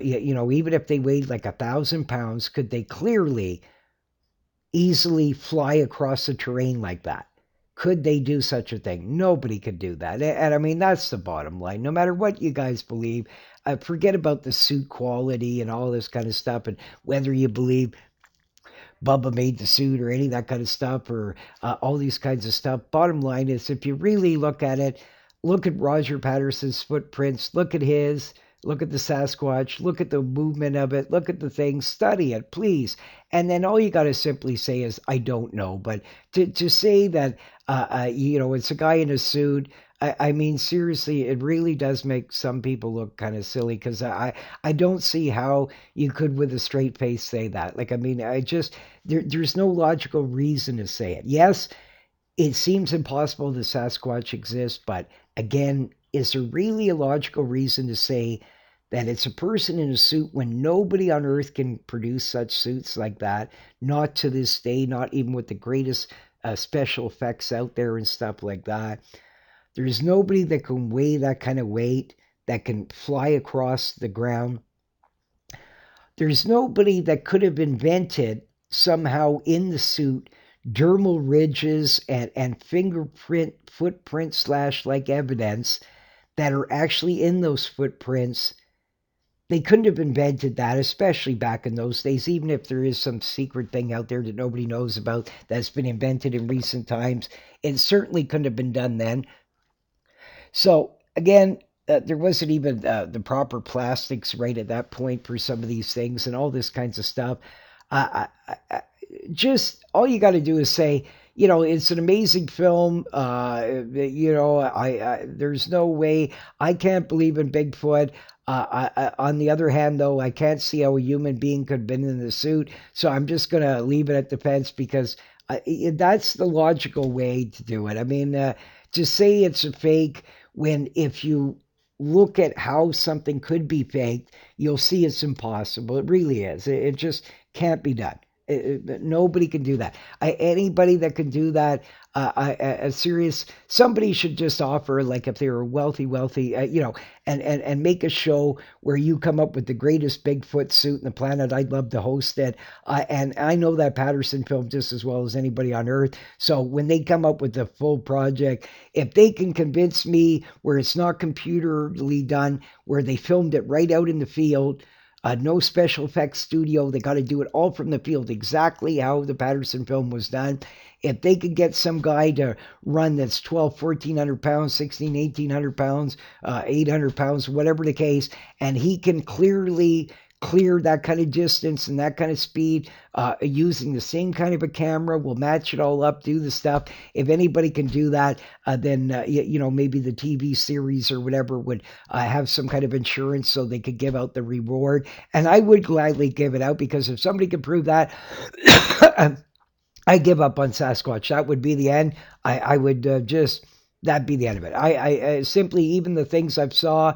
even if they weighed like 1,000 pounds, could they clearly, easily fly across the terrain like that? Could they do such a thing? Nobody could do that. And I mean, that's the bottom line. No matter what you guys believe, forget about the suit quality and all this kind of stuff, and whether you believe Bubba made the suit or any of that kind of stuff, or all these kinds of stuff. Bottom line is, if you really look at it, look at Roger Patterson's footprints, look at his, look at the Sasquatch, look at the movement of it, look at the things, study it, please. And then all you got to simply say is, I don't know. But to say that, it's a guy in a suit, I mean, seriously, it really does make some people look kind of silly, because I don't see how you could, with a straight face, say that. Like, I mean, there's no logical reason to say it. Yes, it seems impossible the Sasquatch exists, but again, is there really a logical reason to say that it's a person in a suit when nobody on earth can produce such suits like that? Not to this day, not even with the greatest special effects out there and stuff like that. There's nobody that can weigh that kind of weight, that can fly across the ground. There's nobody that could have invented somehow in the suit dermal ridges and fingerprint footprint slash like evidence that are actually in those footprints. They couldn't have invented that, especially back in those days, even if there is some secret thing out there that nobody knows about that's been invented in recent times. It certainly couldn't have been done then. So again, there wasn't even the proper plastics right at that point for some of these things and all this kinds of stuff. Just all you got to do is say, it's an amazing film. I there's no way I can't believe in Bigfoot. On the other hand, though, I can't see how a human being could have been in the suit. So I'm just gonna leave it at the fence because that's the logical way to do it. I mean, to say it's a fake when if you look at how something could be faked, you'll see it's impossible. It really is. It just can't be done. Nobody can do that. Anybody that can do that, a serious somebody should just offer, like if they were wealthy, and make a show where you come up with the greatest Bigfoot suit in the planet. I'd love to host it, and I know that Patterson film just as well as anybody on earth. So when they come up with the full project, if they can convince me where it's not computerly done, where they filmed it right out in the field, no special effects studio. They got to do it all from the field, exactly how the Patterson film was done. If they could get some guy to run that's 12, 1,400 pounds, 16, 1,800 pounds, 800 pounds, whatever the case, and he can clearly clear that kind of distance and that kind of speed using the same kind of a camera, we'll match it all up, do the stuff. If anybody can do that, then maybe the TV series or whatever would have some kind of insurance so they could give out the reward, and I would gladly give it out, because if somebody could prove that, I give up on Sasquatch. That would be the end. I would just that'd be the end of it. I simply, even the things I've saw,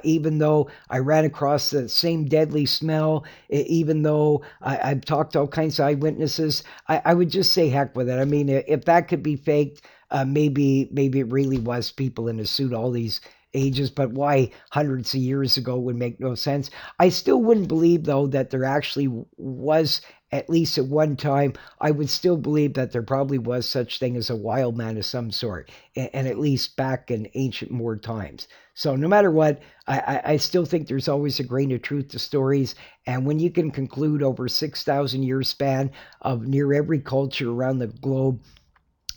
even though I ran across the same deadly smell, even though I've talked to all kinds of eyewitnesses, I would just say heck with it. I mean, if that could be faked, maybe it really was people in a suit all these ages, but why hundreds of years ago would make no sense. I still wouldn't believe, though, that there actually was, at least at one time, I would still believe that there probably was such thing as a wild man of some sort, and at least back in ancient more times. So no matter what, I still think there's always a grain of truth to stories, and when you can conclude over 6,000 year span of near every culture around the globe,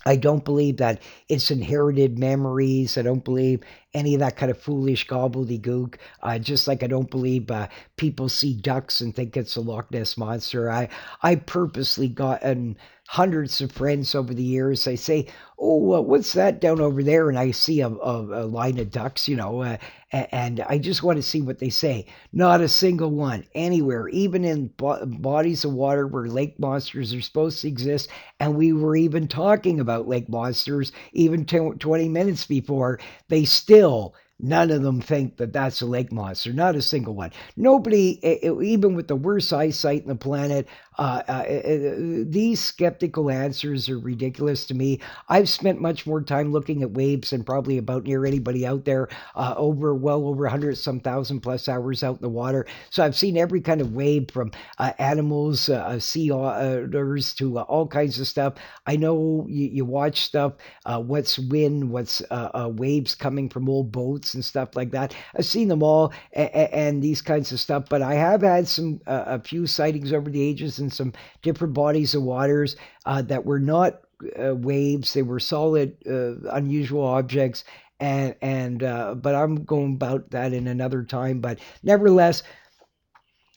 I don't believe that it's inherited memories. I don't believe any of that kind of foolish gobbledygook. Just like I don't believe people see ducks and think it's a Loch Ness monster. I purposely gotten hundreds of friends over the years. I say, "Oh, what's that down over there?" And I see a line of ducks, and I just want to see what they say. Not a single one anywhere, even in bodies of water where lake monsters are supposed to exist. And we were even talking about lake monsters even 20 minutes before. They still, none of them think that that's a lake monster. Not a single one. Nobody, even with the worst eyesight in the planet, these skeptical answers are ridiculous to me. I've spent much more time looking at waves than probably about near anybody out there, well over 100 some thousand plus hours out in the water. So I've seen every kind of wave, from animals, sea otters, to all kinds of stuff. I know you watch stuff, what's wind, what's waves coming from old boats and stuff like that. I've seen them all, and these kinds of stuff. But I have had a few sightings over the ages in some different bodies of waters that were not waves. They were solid, unusual objects. But I'm going about that in another time. But nevertheless,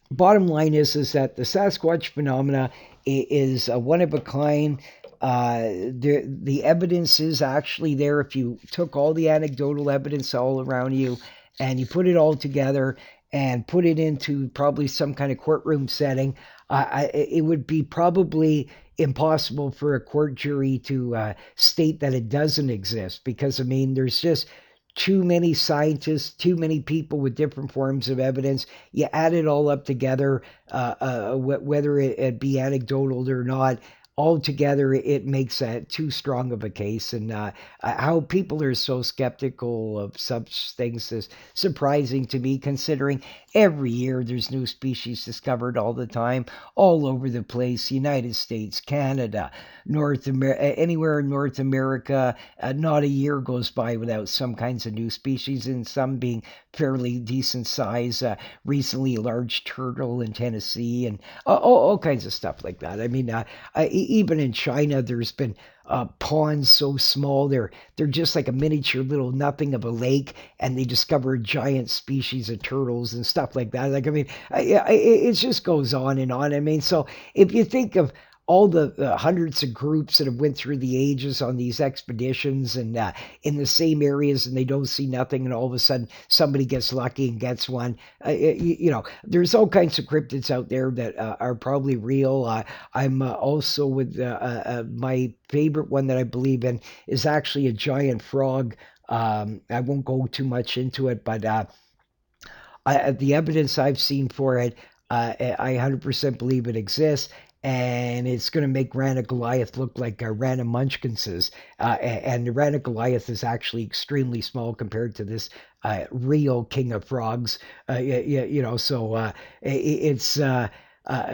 bottom line is that the Sasquatch phenomena is one of a kind. The evidence is actually there. If you took all the anecdotal evidence all around you and you put it all together and put it into probably some kind of courtroom setting, it would be probably impossible for a court jury to state that it doesn't exist, because I mean, there's just too many scientists, too many people with different forms of evidence. You add it all up together, whether it be anecdotal or not. Altogether, it makes that too strong of a case, and how people are so skeptical of such things is surprising to me, considering every year there's new species discovered all the time, all over the place. United States, Canada, North America, anywhere in North America, not a year goes by without some kinds of new species, and some being fairly decent size. Recently, a large turtle in Tennessee, and all kinds of stuff like that. I mean, even in China, there's been ponds so small they're just like a miniature little nothing of a lake, and they discover a giant species of turtles and stuff like that. Like, I mean, it just goes on and on. I mean, so if you think of all the hundreds of groups that have went through the ages on these expeditions and in the same areas, and they don't see nothing, and all of a sudden somebody gets lucky and gets one. There's all kinds of cryptids out there that are probably real. I'm also with my favorite one that I believe in is actually a giant frog. I won't go too much into it, but the evidence I've seen for it, I 100% believe it exists. And it's going to make Rana Goliath look like Rana Munchkinses. And the Rana Goliath is actually extremely small compared to this real King of Frogs. So it's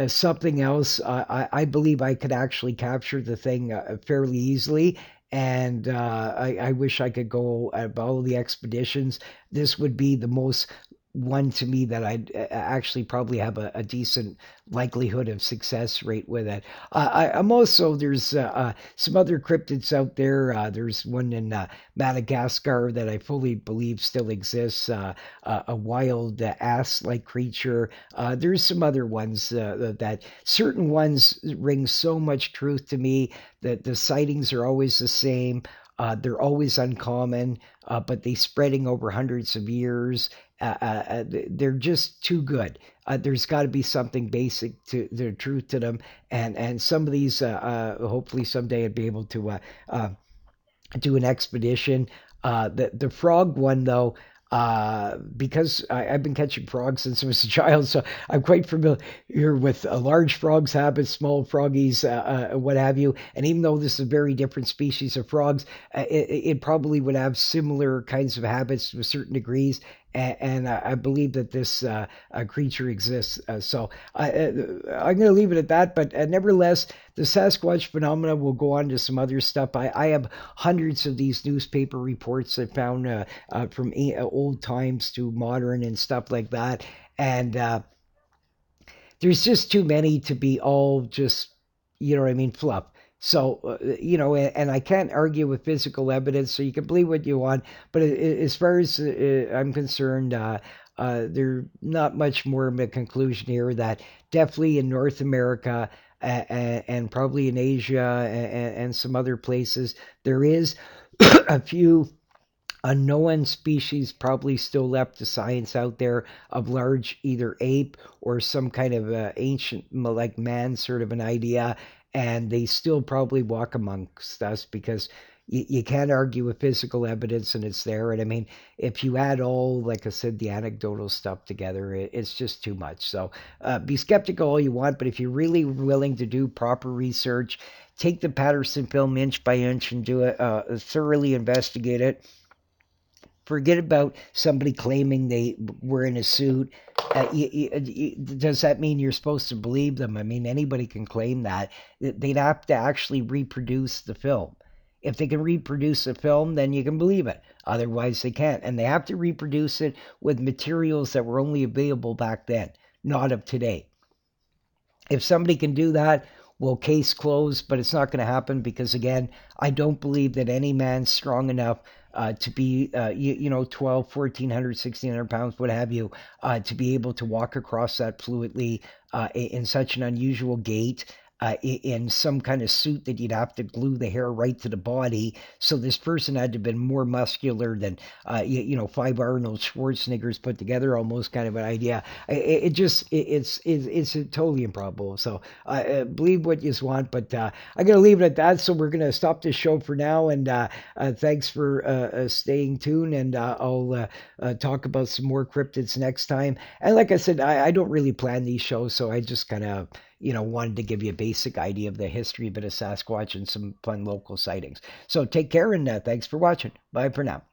something else. I believe I could actually capture the thing fairly easily. And I wish I could go all the expeditions. This would be the most one to me that I'd actually probably have a decent likelihood of success rate with it. I'm also there's some other cryptids out there. There's one in Madagascar that I fully believe still exists. A wild ass-like creature. There's some other ones that certain ones ring so much truth to me that the sightings are always the same. They're always uncommon, but they spreading over hundreds of years. They're just too good. There's got to be something basic to the truth to them, and some of these, hopefully someday I'd be able to do an expedition. The frog one though, because I've been catching frogs since I was a child, so I'm quite familiar with large frogs' habits, small froggies, what have you. And even though this is a very different species of frogs, it probably would have similar kinds of habits to certain degrees. And I believe that this creature exists. So I'm going to leave it at that. But nevertheless, the Sasquatch phenomena will go on to some other stuff. I have hundreds of these newspaper reports I found from old times to modern and stuff like that. And there's just too many to be all just, fluff. So, and I can't argue with physical evidence, so you can believe what you want. But as far as I'm concerned, there's not much more of a conclusion here that definitely in North America and probably in Asia and some other places, there is a few unknown species probably still left to science out there of large either ape or some kind of ancient like man sort of an idea, and they still probably walk amongst us because you can't argue with physical evidence and it's there. And I mean, if you add all, like I said, the anecdotal stuff together, it's just too much. So be skeptical all you want, but if you're really willing to do proper research, take the Patterson film inch by inch and do it, thoroughly investigate it. Forget about somebody claiming they were in a suit. Does that mean you're supposed to believe them? I mean, anybody can claim that. They'd have to actually reproduce the film. If they can reproduce a film, then you can believe it. Otherwise, they can't. And they have to reproduce it with materials that were only available back then, not of today. If somebody can do that, well, case closed, but it's not going to happen because, again, I don't believe that any man's strong enough to be, 12, 1,400, 1,600 pounds, what have you, to be able to walk across that fluidly in such an unusual gait. In some kind of suit that you'd have to glue the hair right to the body. So this person had to have been more muscular than, five Arnold Schwarzeneggers put together, almost kind of an idea. It's totally improbable. So believe what you want, but I'm going to leave it at that. So we're going to stop this show for now. And thanks for staying tuned. And I'll talk about some more cryptids next time. And like I said, I don't really plan these shows, so I just kind of wanted to give you a basic idea of the history, a bit of Sasquatch, and some fun local sightings. So take care, and thanks for watching. Bye for now.